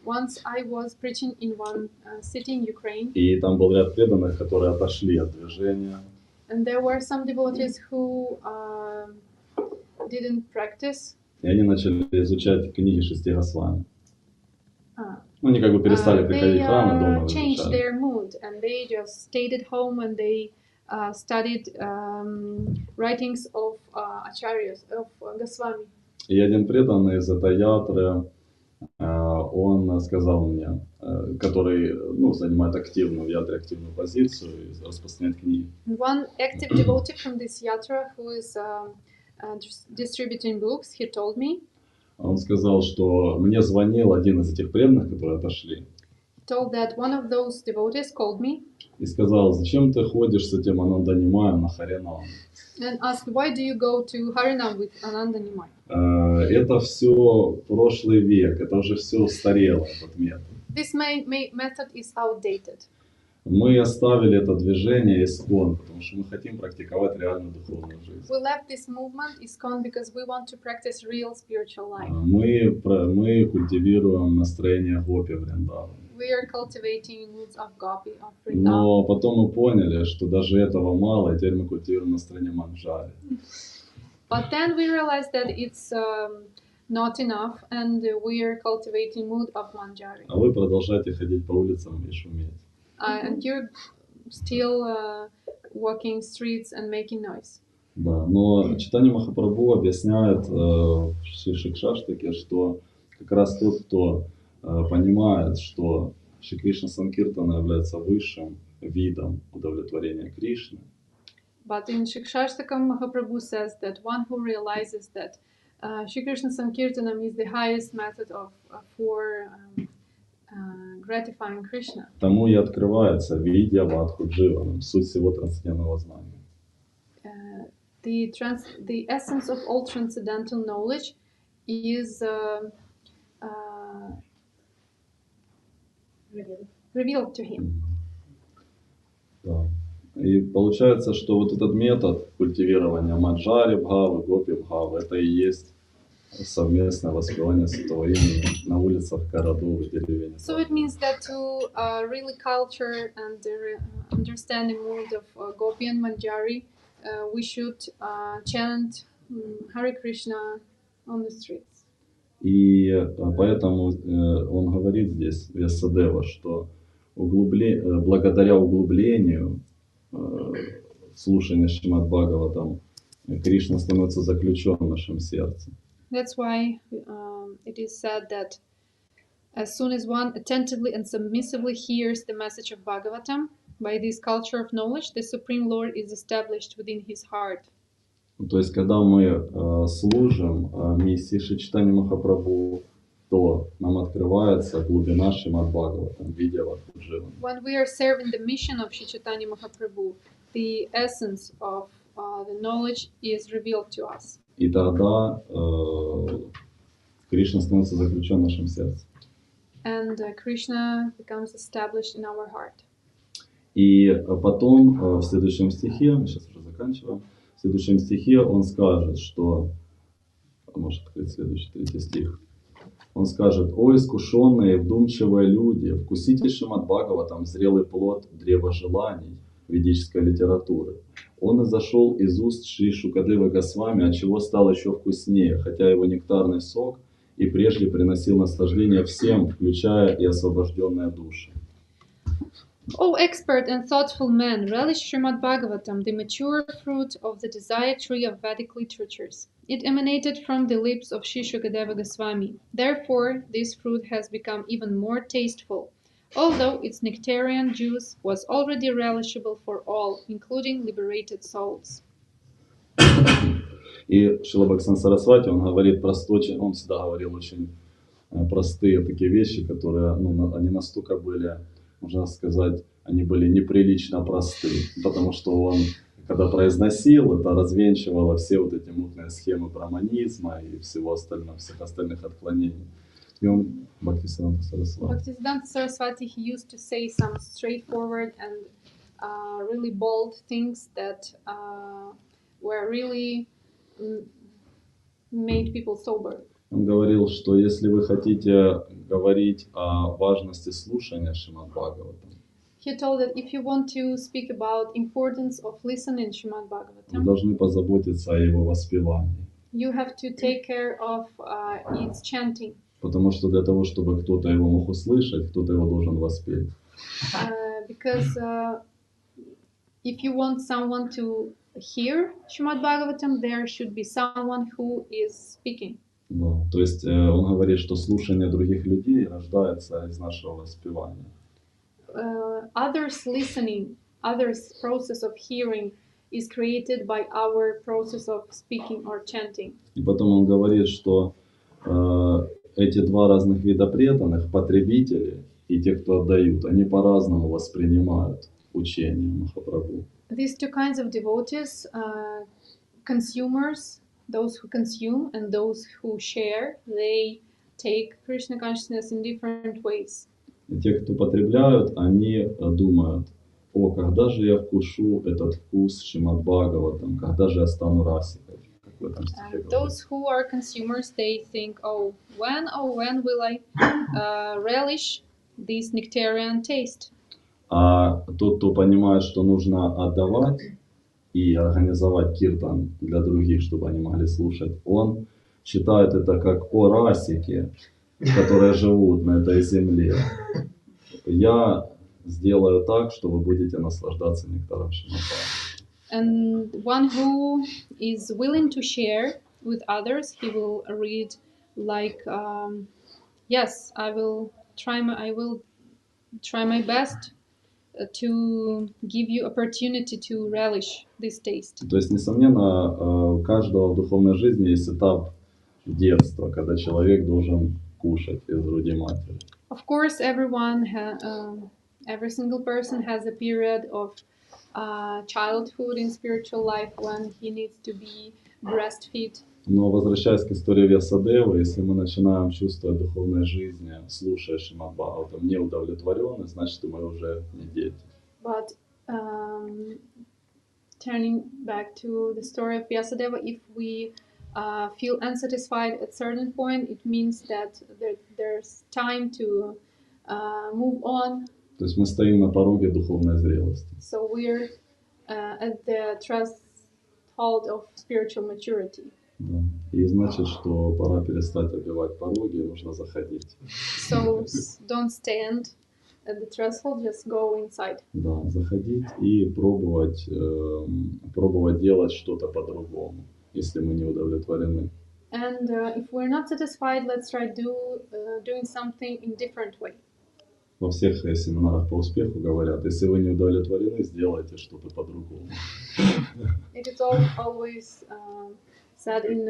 Once I was preaching in one city in Ukraine, и там был ряд преданных, которые отошли от движения. and there were some devotees who didn't practice. И они начали изучать книги шести Госвами. Uh, Ну, они как бы перестали they приходить в храм и дома changed изучали. their mood, and they just stayed at home and they studied writings of acharyas, of Goswami. И один преданный из этой ятры, он сказал мне, который занимает активную в ятре активную позицию и распространяет книги. One active devotee from this yatra who is distributing books, he told me. Он сказал, что мне звонил один из этих преданных, которые отошли. He told that one of those devotees called me. И сказал, зачем ты ходишь с этим Ананданимаем на Харинам? And asked, why do you go to Harinam with Ananda Nimai? Это все прошлый век, это уже все устарело, этот метод. This method is outdated. Мы оставили это движение искон, потому что мы хотим практиковать реальную духовную жизнь. We left this movement ISKCON because we want to practice real spiritual life. Мы культивируем настроение гопи Вриндавана. We are cultivating moods of Gopi, of Vrindavan. Но потом мы поняли, что даже этого мало, и теперь мы культивируем настроение Манджари. But then we realized that it's not enough, and we are cultivating mood of Manjari. А вы продолжаете ходить по улицам и шуметь. And you're still walking streets and making noise. Да, но Чайтанья Махапрабху объясняет в Шикшаштаке, что как раз тот, кто понимает, что Шри Кришна Санкиртана является высшим видом удовлетворения Кришны. But in Shikshashtakam, Mahaprabhu says that one who realizes that Shri Krishna Sankirtanam is the highest method for gratifying Krishna. Тому и открывается видья вадху дживанам, суть всего трансцендентного знания. The essence of all transcendental knowledge is revealed to him. Да. И получается, что вот этот метод культивирования маджари бхавы, гопи бхавы, это и есть совместное воспевание святого имени на улицах городов и деревень. So it means that to really culture and understand the mood of Gopi and Manjari, we should chant Hare Krishna on the streets. И поэтому он говорит здесь, Вьясадева, что благодаря углублению слушания Шримад Бхагаватам Кришна становится заключен в нашем сердце. That's why it is said that as soon as one attentively and submissively hears the message of Bhagavatam, by this culture of knowledge, the Supreme Lord is established within his heart. То есть, когда мы служим миссии Шри Чайтаньи Махапрабху, то нам открывается глубина Шримад Бхагаватам, видя вадху дживана. When we are serving the mission of Shri Chaitanya Mahaprabhu, the essence of the knowledge is revealed to us. И тогда Кришна становится заключен в нашем сердце. And Krishna becomes established in our heart. И потом в следующем стихе, мы сейчас уже заканчиваем, в следующем стихе он скажет, что, может открыть следующий, 3 стих, он скажет: «О искушенные и вдумчивые люди, вкусите Шримад Бхагаватам, зрелый плод древа желаний ведической литературы. Он изошел из уст Шри Шукадевы Госвами, отчего стал еще вкуснее, хотя его нектарный сок и прежде приносил наслаждение всем, включая и освобожденные души». O expert and thoughtful men, relish Srimad Bhagavatam, the mature fruit of the desired tree of Vedic literatures. It emanated from the lips of Sri Shukadeva Goswami. Therefore, this fruit has become even more tasteful, although its nectarian juice was already relishable for all, including liberated souls. И Шрила Бхактисиданта Сарасвати, он говорит он всегда говорил очень простые такие вещи, которые, они настолько были, можно сказать, они были неприлично просты, потому что он, когда произносил, это развенчивало все вот эти мутные схемы браманизма и всего остального, всех остальных отклонений. И он, Бхактисиданта Сарасвати. Bhaktisiddhanta Saraswati, he used to say some straightforward and really bold things that were really made people sober. Он говорил, что если вы хотите говорить о важности слушания Шримад Бхагаватам, He told that if you want to speak about importance of listening Srimad вы Bhagavatam, должны позаботиться о его воспевании. you have to take care of its chanting. Потому что для того, чтобы кто-то его мог услышать, кто-то его должен воспеть. Because if you want someone to hear Srimad Bhagavatam, there should be someone who is speaking. Да. То есть он говорит, что слушание других людей рождается из нашего воспевания. Others listening, others process of hearing is created by our process of speaking or chanting. И потом он говорит, что эти два разных вида преданных, потребители и те, кто отдают, они по-разному воспринимают учение Махапрабху. These two kinds of devotees, consumers, those who consume and those who share, they take Krishna consciousness in different ways. И те, кто потребляют, они думают: о, когда же я вкушу этот вкус Шримад Бхагаватам, когда же я стану расикой. Как в этом стихе говорится. Those who are consumers, they think, oh, when will I relish this nectarian taste? А тот, кто понимает, что нужно отдавать и организовать киртан для других, чтобы они могли слушать, он считает это как о расике, которые живут на этой земле. Я сделаю так, что вы будете наслаждаться нектаром Шримад Бхагаватам. And one who is willing to share with others, he will read like, yes, I will try my best to give you opportunity to relish this taste. То есть, несомненно, у каждого в духовной жизни есть этап детства, когда человек должен кушать из груди матери. Of course, every single person has a period of childhood in spiritual life when he needs to be breastfed. Но возвращаясь к истории Вьясадевы, если мы начинаем чувствовать в духовной жизни, слушая Шримад Бхагаватам, неудовлетворенность, значит, мы уже не дети. But turning back to the story of Vyasadeva, if we feel unsatisfied at certain point, it means that there's time to move on. То есть мы стоим на пороге духовной зрелости. So we're at the threshold of spiritual maturity. Да. И значит, что пора перестать оббивать пороги, нужно заходить. So don't stand at the threshold, just go inside. Да, заходить и пробовать делать что-то по-другому, если мы не удовлетворены. And if we're not satisfied, let's try doing something in different way. Во всех семинарах по успеху говорят: если вы не удовлетворены, сделайте что-то по-другому. It is always said in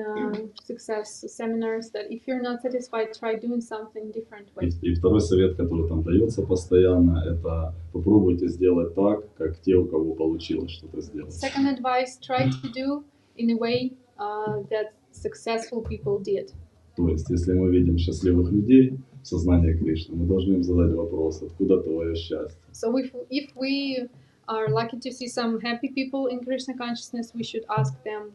success seminars that if you're not satisfied, try doing something different way. И второй совет, который там дается постоянно, это попробуйте сделать так, как те, у кого получилось что-то сделать. Second advice, try to do in a way that successful people did. То есть, если мы видим счастливых людей в сознании Кришны, мы должны им задать вопрос: откуда твое счастье? So if we are lucky to see some happy people in Krishna consciousness, we should ask them,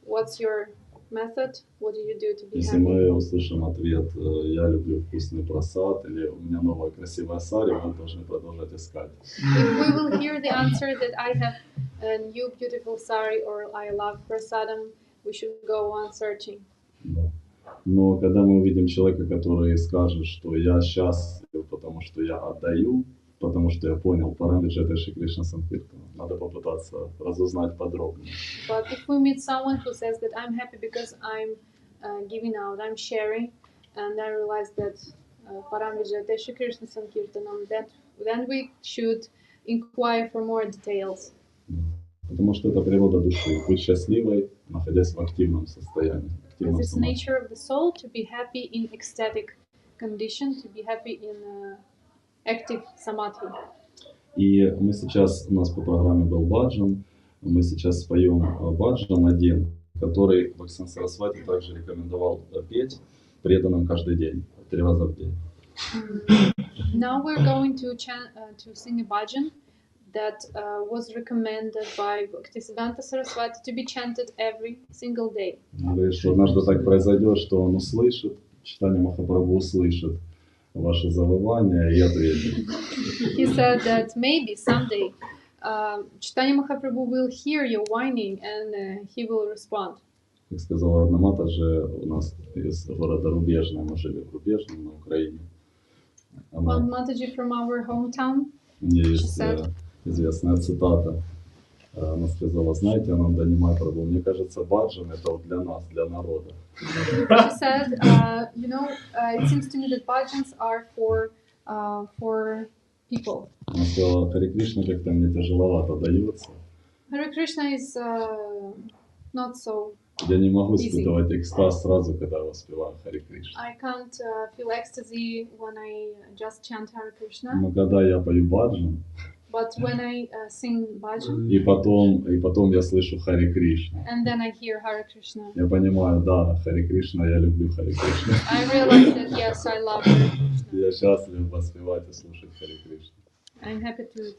what's your method? What do you do to be Если happy? мы услышим ответ: я люблю вкусный прасад, или у меня новая красивая сари, мы должны продолжать искать. If we will hear the answer that I have a new beautiful sari or I love prasadam, we should go on searching. Да. Но когда мы увидим человека, который скажет, что я счастлив, потому что я отдаю, потому что я понял парамиджа Шри Кришна Санкиртана, надо попытаться разузнать подробнее. But if we meet someone who says that I'm happy because I'm giving out, I'm sharing, and I realize that Paramvijaya Shri Krishna Sankirtanam, then we should inquire for more details. Потому что это природа души, быть счастливой, находясь в активном состоянии. Because it's nature of the soul to be happy in ecstatic condition, to be happy in active samadhi. И мы сейчас, у нас по программе был баджан, мы сейчас споем баджан один, который Бхактисиданта Сарасвати также рекомендовал петь преданным каждый день, 3 раза в день. Now we're going to sing a bhajan that was recommended by Bhaktisiddhanta Saraswati to be chanted every single day. Говорит, что однажды так произойдет, что он услышит, Чайтанья Махапрабху услышит ваше завывание и ответит. He said that maybe someday Chaitanya Mahaprabhu will hear your whining and he will respond. Как сказала Намхата же, у нас из города Рубежное, мы жили в Рубежном на Украине. One Mataji from our hometown, У нее she есть said, известная цитата. Она сказала, знаете, Ананда Махапрабху, мне кажется, баджан это вот для нас, для народа. she said, it seems to me that bhajans are for people. Она сказала, Харе Кришна как-то мне тяжеловато дается. Hare Krishna is not so. Я не могу испытывать экстаз сразу, когда воспеваю Харе Кришна. I can't feel ecstasy when I just chant Hare Krishna. Но когда я пою баджан, But when I sing bhajan, и потом я слышу Харе Кришна, and then I hear Hare Krishna, я понимаю, да, Харе Кришна, я люблю Харе Кришна. I realize that yes, I love Hare Krishna. Я счастлив воспевать и слушать Харе Кришна. I'm happy to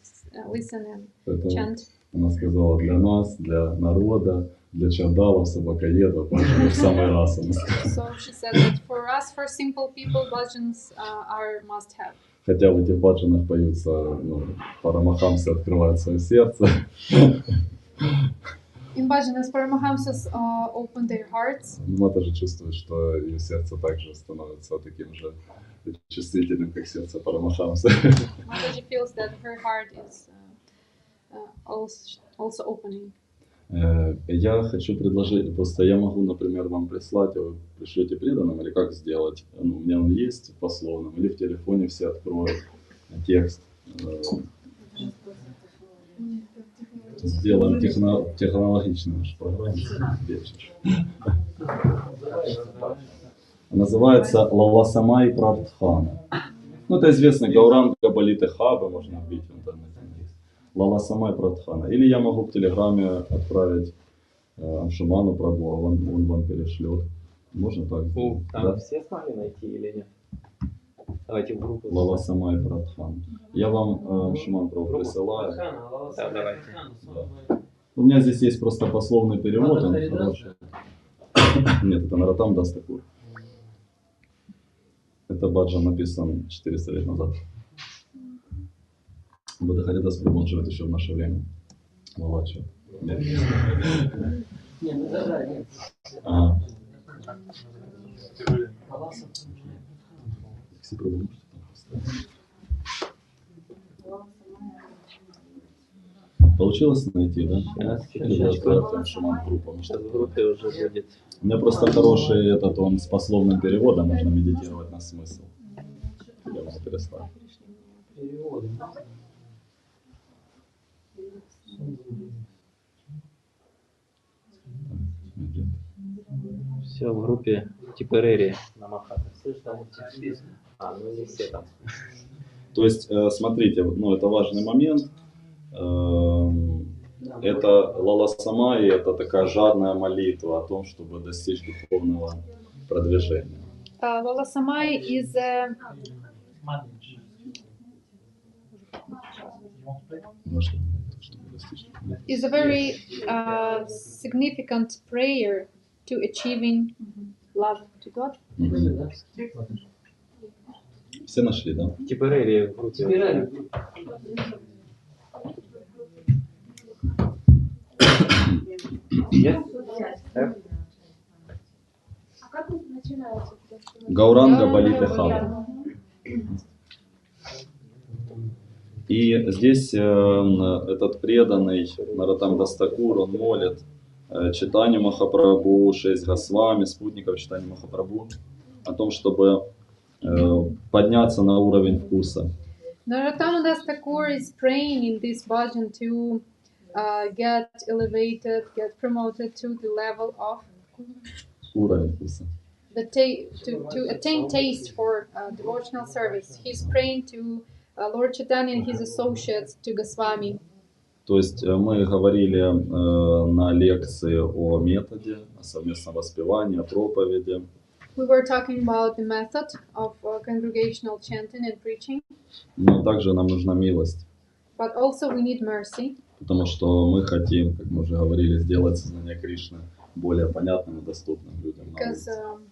listen and Поэтому chant. она сказала, для нас, для народа, для чадалов, собакоедов, баджаны в самый раз. Она сказала. So she said that for us, for simple people, bhajans are must-have. Хотя в этих баджанах поются, парамахамсы открывают свое сердце. In bhajanas, Paramahamsas open their hearts. Мата же чувствует, что ее сердце также становится таким же чувствительным, как сердце Парамахамсы. Mataji feels that her heart is also opening. Я хочу предложить, просто я могу, например, вам прислать, вы пришлете преданным, или как сделать? У меня он есть в пословном, или в телефоне все откроют текст. Сделаем технологичную нашу программу. Называется Лаласамай Прадхана. Это известный Гауранга Балиты Хабы, можно вбить в интернете. Лаласамай Прадхана. Или я могу в Телеграме отправить Аншуману Прабху, он вам перешлет. Можно так сделать? Там Да? все смогли найти или нет? Давайте в группу. Лаласамай Прадхан. Я вам Аншуман Прабху присылаю. Да, давайте. Да. У меня здесь есть просто пословный перевод, он хороший. Нет, это Наратам Дастакур. Это баджан написан 400 лет назад. Бадахаридас Прабху, он живет еще в наше время. Молодчик. Нет. Ага. Все Прабху можете там поставить. Получилось найти, да? Сейчас в группе уже будет. У меня просто хороший он с пословным переводом, можно медитировать на смысл. Я вам переслал. Все в группе Типперери Намхата. Не все там. То есть, смотрите, это важный момент. Это лаласамай, это такая жадная молитва о том, чтобы достичь духовного продвижения. Lalasamai is a very significant prayer to achieving love to God. Все нашли, да? Типперери в группе. Гауранга Балиты Хабы. И здесь этот преданный Наратам Дастакур, он молит Чайтанью Махапрабху, 6 Госвами, спутников Чайтаньи Махапрабху, о том, чтобы подняться на уровень вкуса. Narottam Das Thakur is praying in this bhajan to get elevated, get promoted to the level of Уровень вкуса. to attain taste for devotional service. He's praying to Lord Chaitanya and his associates, to Goswami. То есть мы говорили на лекции о методе, о совместном воспевании, о проповеди. We were talking about the method of congregational chanting and preaching. Но также нам нужна милость. But also we need mercy, потому что мы хотим, как мы уже говорили, сделать сознание Кришны более понятным и доступным людям на because улице.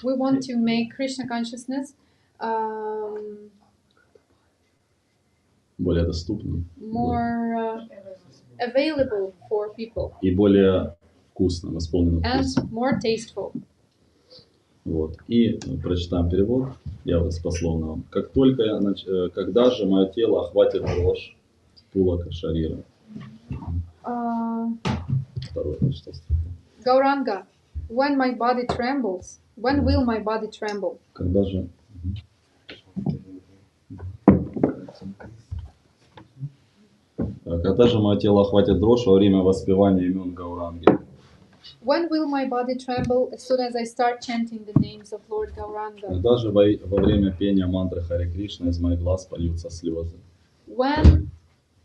we want to make Krishna consciousness um, Более доступным more available for people и более вкусным, исполненным and вкусом. more tasteful. Вот. И прочитаем перевод, я вас пословно вам. Как только когда же мое тело охватит дрожь, пулака шарира. Второй прочитал стих. Gauranga, when my body trembles, when will my body tremble? Когда же... Когда же мое тело охватит дрожь во время воспевания имен Гауранги? When will my body tremble as soon as I start chanting the names of Lord Gauranga? Когда же во время пения мантры Харе Кришна из моих глаз польются слезы? When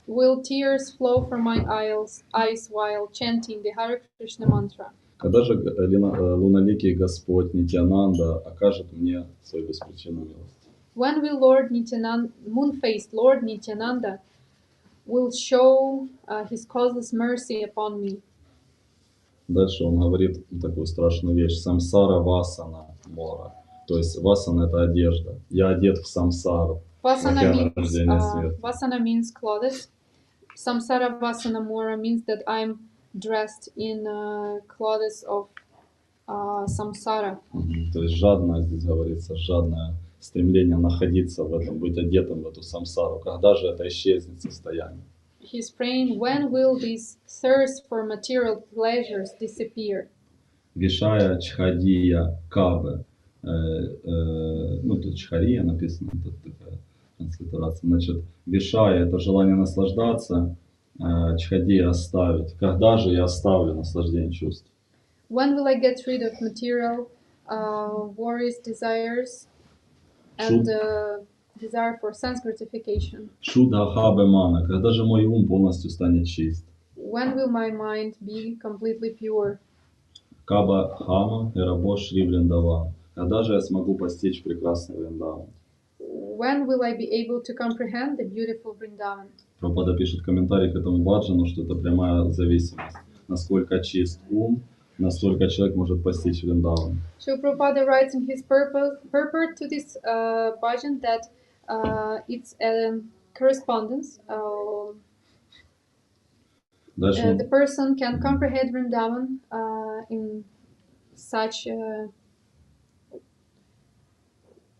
will tears flow from my eyes while chanting the Hare Krishna mantra? Когда же луналикий Господь Нитянанда окажет мне свою беспричинную милость? When will Lord Nityananda, moon-faced Lord Nityananda, will show his causeless mercy upon me? Дальше он говорит такую страшную вещь. Самсара васана мора. То есть васана это одежда. Я одет в самсару. Vasana Рождение means, света. vasana means clothes. Samsara vasana mora means that I'm dressed in clothes of samsara. То есть жадное, здесь говорится, жадное стремление находиться в этом, быть одетым в эту самсару. Когда же это исчезнет состояние? He's praying, when will this thirst for material pleasures disappear? Вишая чхадия кабе. Ну, тут чхария написано, тут такая транслитерация. Значит, вишая это желание наслаждаться, чхадия оставить. Когда же я оставлю наслаждение чувств? When will I get rid of material worries, desires, and desire for sense gratification? Шуда хабе мана. Когда же мой ум полностью станет чист? When will my mind be completely pure? Каба хама эрабо шри Вриндаван. Когда же я смогу постичь прекрасный Вриндаван? When will I be able to comprehend the beautiful Vrindavan? Прабхупада пишет комментарий к этому баджану, что это прямая зависимость. Насколько чист ум, настолько человек может постичь Вриндаван. So Prabhupada writes in his purport to this bhajan that it's a correspondence. Дальше The person can comprehend Vrindavan in such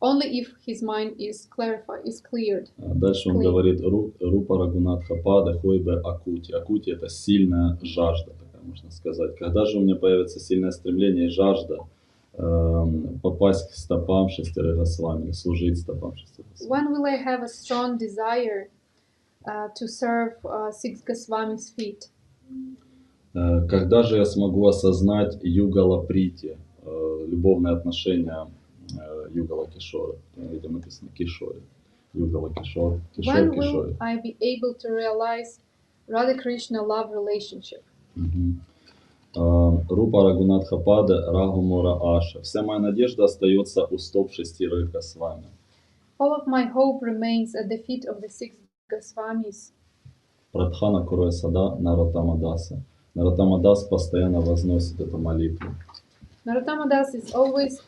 only if his mind is clarified, is cleared. Дальше он говорит Рупа Рагунатха Пада Хойбе Акути. Акути это сильная жажда, такая можно сказать. Когда же у меня появится сильное стремление и жажда попасть к стопам шестерых Госвами, или служить стопам шестерых Госвами? When will I have a strong desire to serve six Goswami's feet? Когда же я смогу осознать югала прити, любовные отношения югала кишора? Видимо, написано кишори. Югала кишор, кишор, When кишори. will I be able to realize Radha Krishna love relationship? Рупа Рагунатха Пада Рагумора Аша. Вся моя надежда остается у стоп шестерых Госвами. All of my hope remains at the feet of the six Goswamis. Прадхана Куроя Сада Наратамадаса. Наратамадас постоянно возносит эту молитву. Narottama Das is always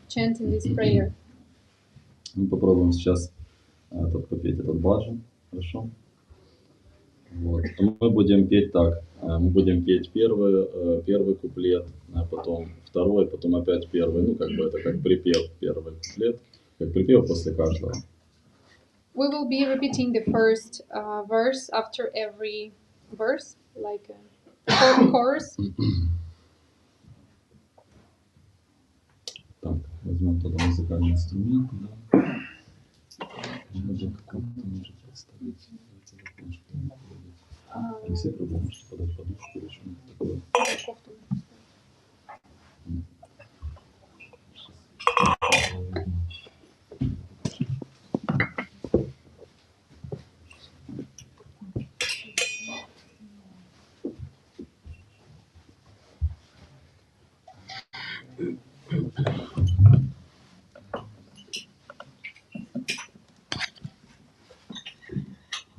chanting this prayer. Мы попробуем сейчас попеть этот баджан. Хорошо? Вот. Мы будем петь так. Мы будем петь первый куплет, а потом второй, потом опять первый. Ну, как бы это как припев, первый куплет. Как припев после каждого. We will be repeating the first verse after every verse, like a chorus. Так, возьмем тогда музыкальный инструмент. Да. Может, как-то может представить. Если Прабху, можете подать подушку или что-нибудь такое.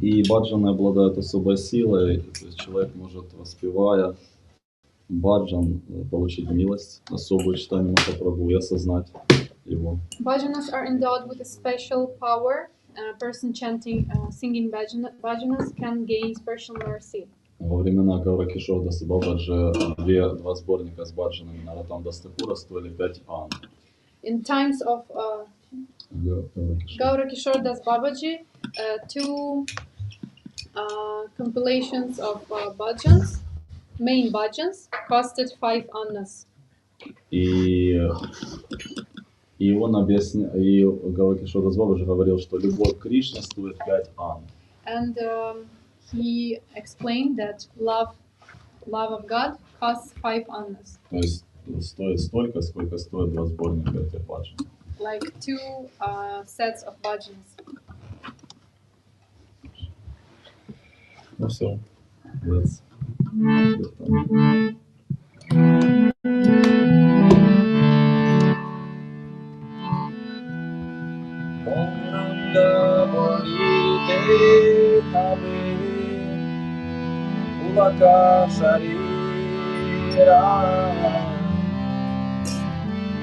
И баджаны обладают особой силой. То есть человек может, воспевая баджан, получить милость, особую читание Намхата Прабху и осознать его. Bhajanas are endowed with a special power. A person singing bhajanas can gain special mercy. Во времена Гаура Кишора Даса Бабаджи два сборника с баджанами на Ратам Дастакура стоили 5 ан. In times of Gaura Kishore Das Babaji, two compilations of bhajans, main bhajans, costed 5 annas. И он объяснял, и Гаура Кишора Дас Бабаджи говорил, что любовь к Кришне стоит 5 ан. And he explained that love of God costs 5 annas. То есть стоит столько, сколько стоит два сборника этих баджан. Like 2 sets of bhajans. Ну все. That's...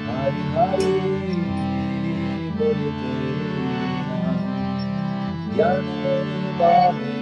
Hari Hari Bolitena Yane Bhavira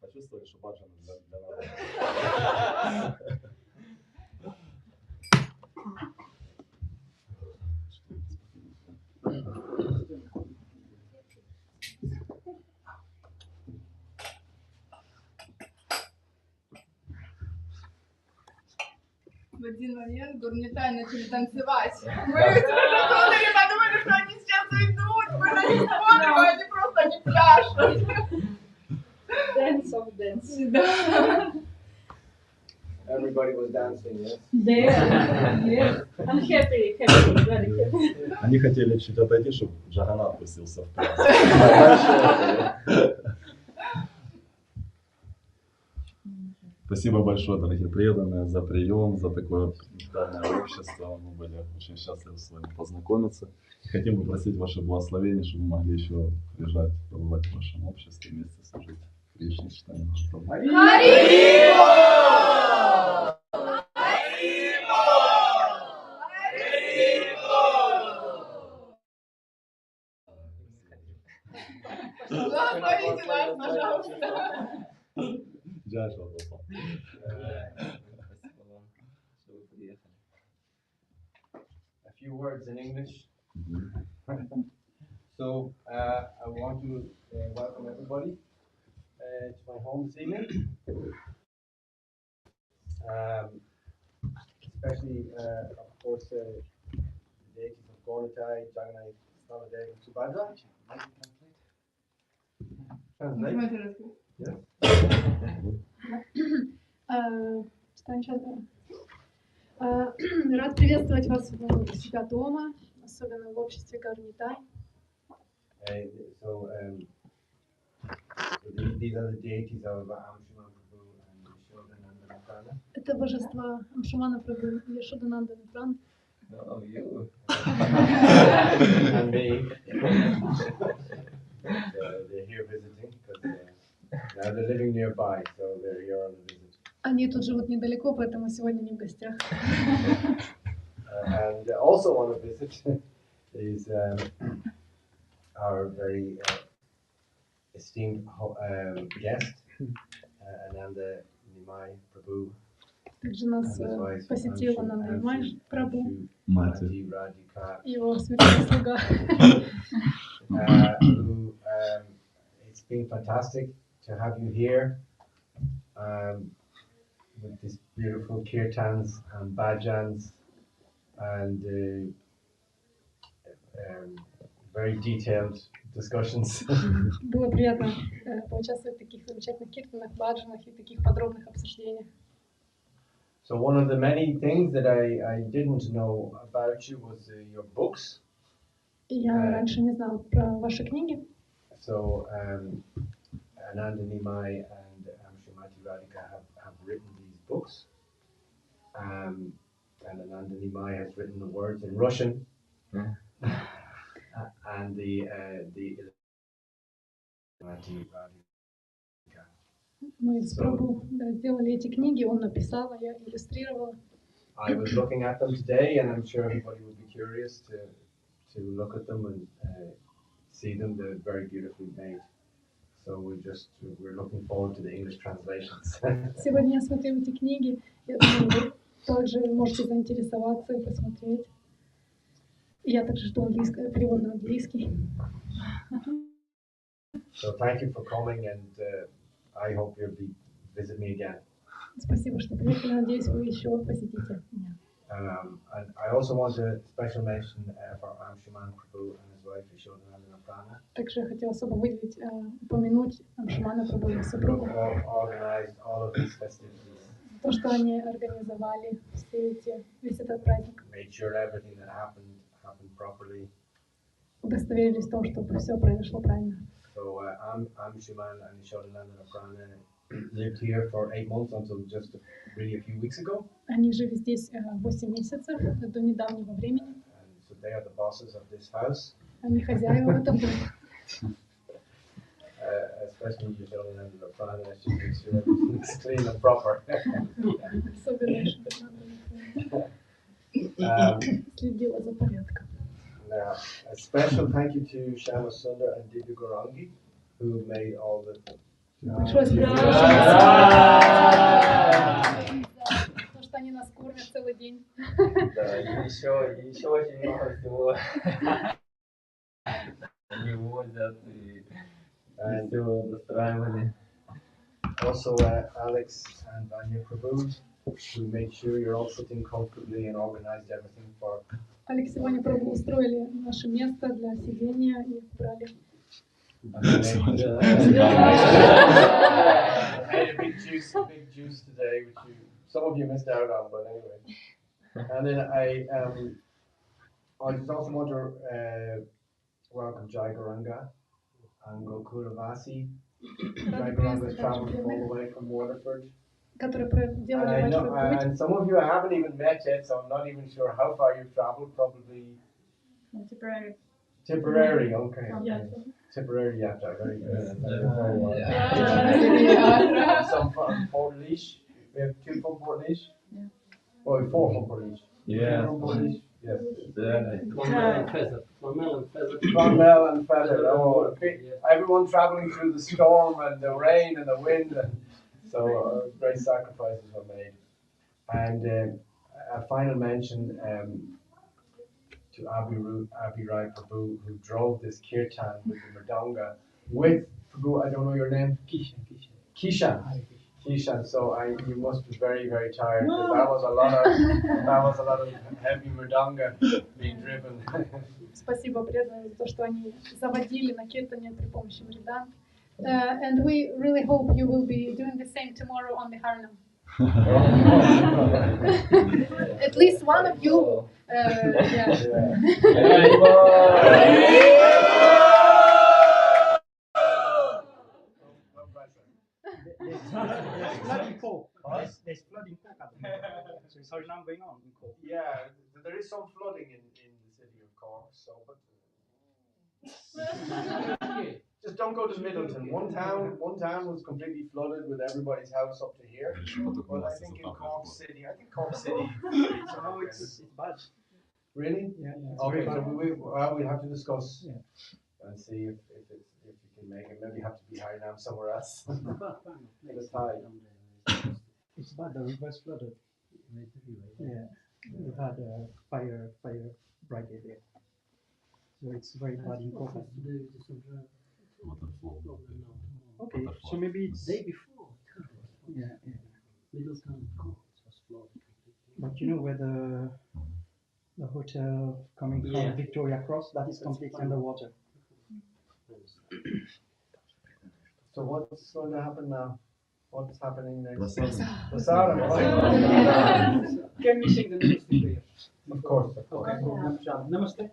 Почувствовали, что баджан для народа. В один момент гурметай начали танцевать. Мы смотрели, подумали, что они сейчас уйдут. Мы на них смотрим, а они просто не пляшут. Dance of dance. Да. Everybody was dancing, yes? Yeah. I'm happy, very happy. Они хотели чуть отойти, чтобы Джаганат пустился в танец. Спасибо большое, дорогие преданные, за прием, за такое данное общество. Мы были очень счастливы с вами познакомиться. Хотим попросить ваше благословение, чтобы мы могли еще приезжать, побывать в вашем обществе, вместе служить. Благословите нас, пожалуйста. A few words in English. So I want to welcome everybody to my home this evening. Especially, of course, the deities of Gornitai, Jagannath, Staladev, and Subhadra. Translate? Yes. Chaitanya Chandra. Рад приветствовать вас у себя дома, особенно в обществе Гарнитай. So these are the deities of Amshuman Prabhu and Yashodananda Prana. Это божества Амшумана Прабху и Яшодананда Прабху. Oh, you. And me. They're here visiting because now they're living nearby, so they're here on a visit. Они тут живут недалеко, поэтому сегодня не в гостях. And also on a visit is our very esteemed guest, Ananda Nimai Prabhu. Также нас посетил Ананда Nimai Прабху, Radhika, его святой слуга. Who, it's been fantastic to have you here with these beautiful kirtans and bhajans and very detailed discussions. Было приятно поучаствовать в таких замечательных киртанах, баджанах и таких подробных обсуждениях. So one of the many things that I didn't know about you was your books. Я раньше не знала про ваши книги. So Ananda Nimai and Srimati Radhika have written these books. And Ananda Nimai has written the words in Russian. And the Srimati Radhika. Мы с Прабху сделали эти книги, он написал, я иллюстрировала. I was looking at them today, and I'm sure everybody would be curious to look at them and see them. They're very beautifully made. So we're looking forward to the English translations. Сегодня я смотрю эти книги, я думаю, вы также можете заинтересоваться и посмотреть. Я также жду перевод на английский. So thank you for coming, and I hope you'll visit me again. Спасибо, что приехали. Надеюсь, вы еще посетите меня. And I also want a special mention for Amshuman Prabhu and his wife Yashodananda Prana. Также я хотела особо выделить, упомянуть Амшумана Прабху и супругу. Organized all of these festivities. То, что они организовали весь этот праздник. Made sure everything that happened properly. Удостоверились в том, чтобы все произошло правильно. So Amshuman and Yashodananda Prana lived here for 8 months until just really a few weeks ago. Они жили здесь 8 месяцев до недавнего времени. And so they are the bosses of this house. Они хозяева в этом доме. Especially Yashodananda Prana, she makes sure everything's clean and proper. Особенно следила за порядком. Now, a special thank you to Shama Sundar and Divya Gorangi, who made all the. Большое спасибо, что они нас кормят целый день. Да, еще очень много всего не возят и все настраивали. Also, Alex and Vanya Prabhu, who made sure you're all sitting comfortably and organized everything for. Алекс и Ваня Прабху устроили наше место для сидения и убрали. I made a big juice today, which some of you missed out on, but anyway. And then I just also want to welcome Jai Garanga and Gokula Vasi. Jai Garanga has traveled all the way from Waterford. And some of you I haven't even met yet, so I'm not even sure how far you've traveled. Probably Tipperary. Tipperary, okay. Yeah. Tipperary Yatra, very good. Yeah. Some from Portlaoise. We have 2 from Portlaoise. Oh, 4 from Portlaoise. Yeah. From Portlaoise. Yes. Clonmel and Feather. Clonmel and Feather. Oh, everyone traveling through the storm and the rain and the wind, and so great sacrifices were made. And a final mention to Abhi Rai Prabhu, who drove this kirtan with the Mridanga with Prabhu. I don't know your name. Kishan. So you must be very, very tired, because that was a lot of heavy Mridanga being driven. Спасибо преданным за то, что они заводили на киртане при помощи мриданг. And we really hope you will be doing the same tomorrow on the Harinam. At least one of you. Yeah. There's flood in Cork. There's flood in Cork at the moment. So it's Harinam going on in Cork. Yeah, there is some flooding in the city of Cork, so but just don't go to Middleton. One town was completely flooded with everybody's house up to here. But I think in Cork City, No, it's bad. Really? Yeah. Okay, so we'll have to discuss Yeah. and see if you can make it. Maybe have to be Harinam somewhere else. It's bad. The river's flooded. Yeah. We've had a fire brigade there. So it's very bad in Cork. Okay, so maybe it's day before. Yeah. But you know where the hotel coming from Victoria Cross, that is completely underwater. So what's going to happen now? What's happening next? Prasada. Can we sing the next prayer? Of course. Okay. Namaste.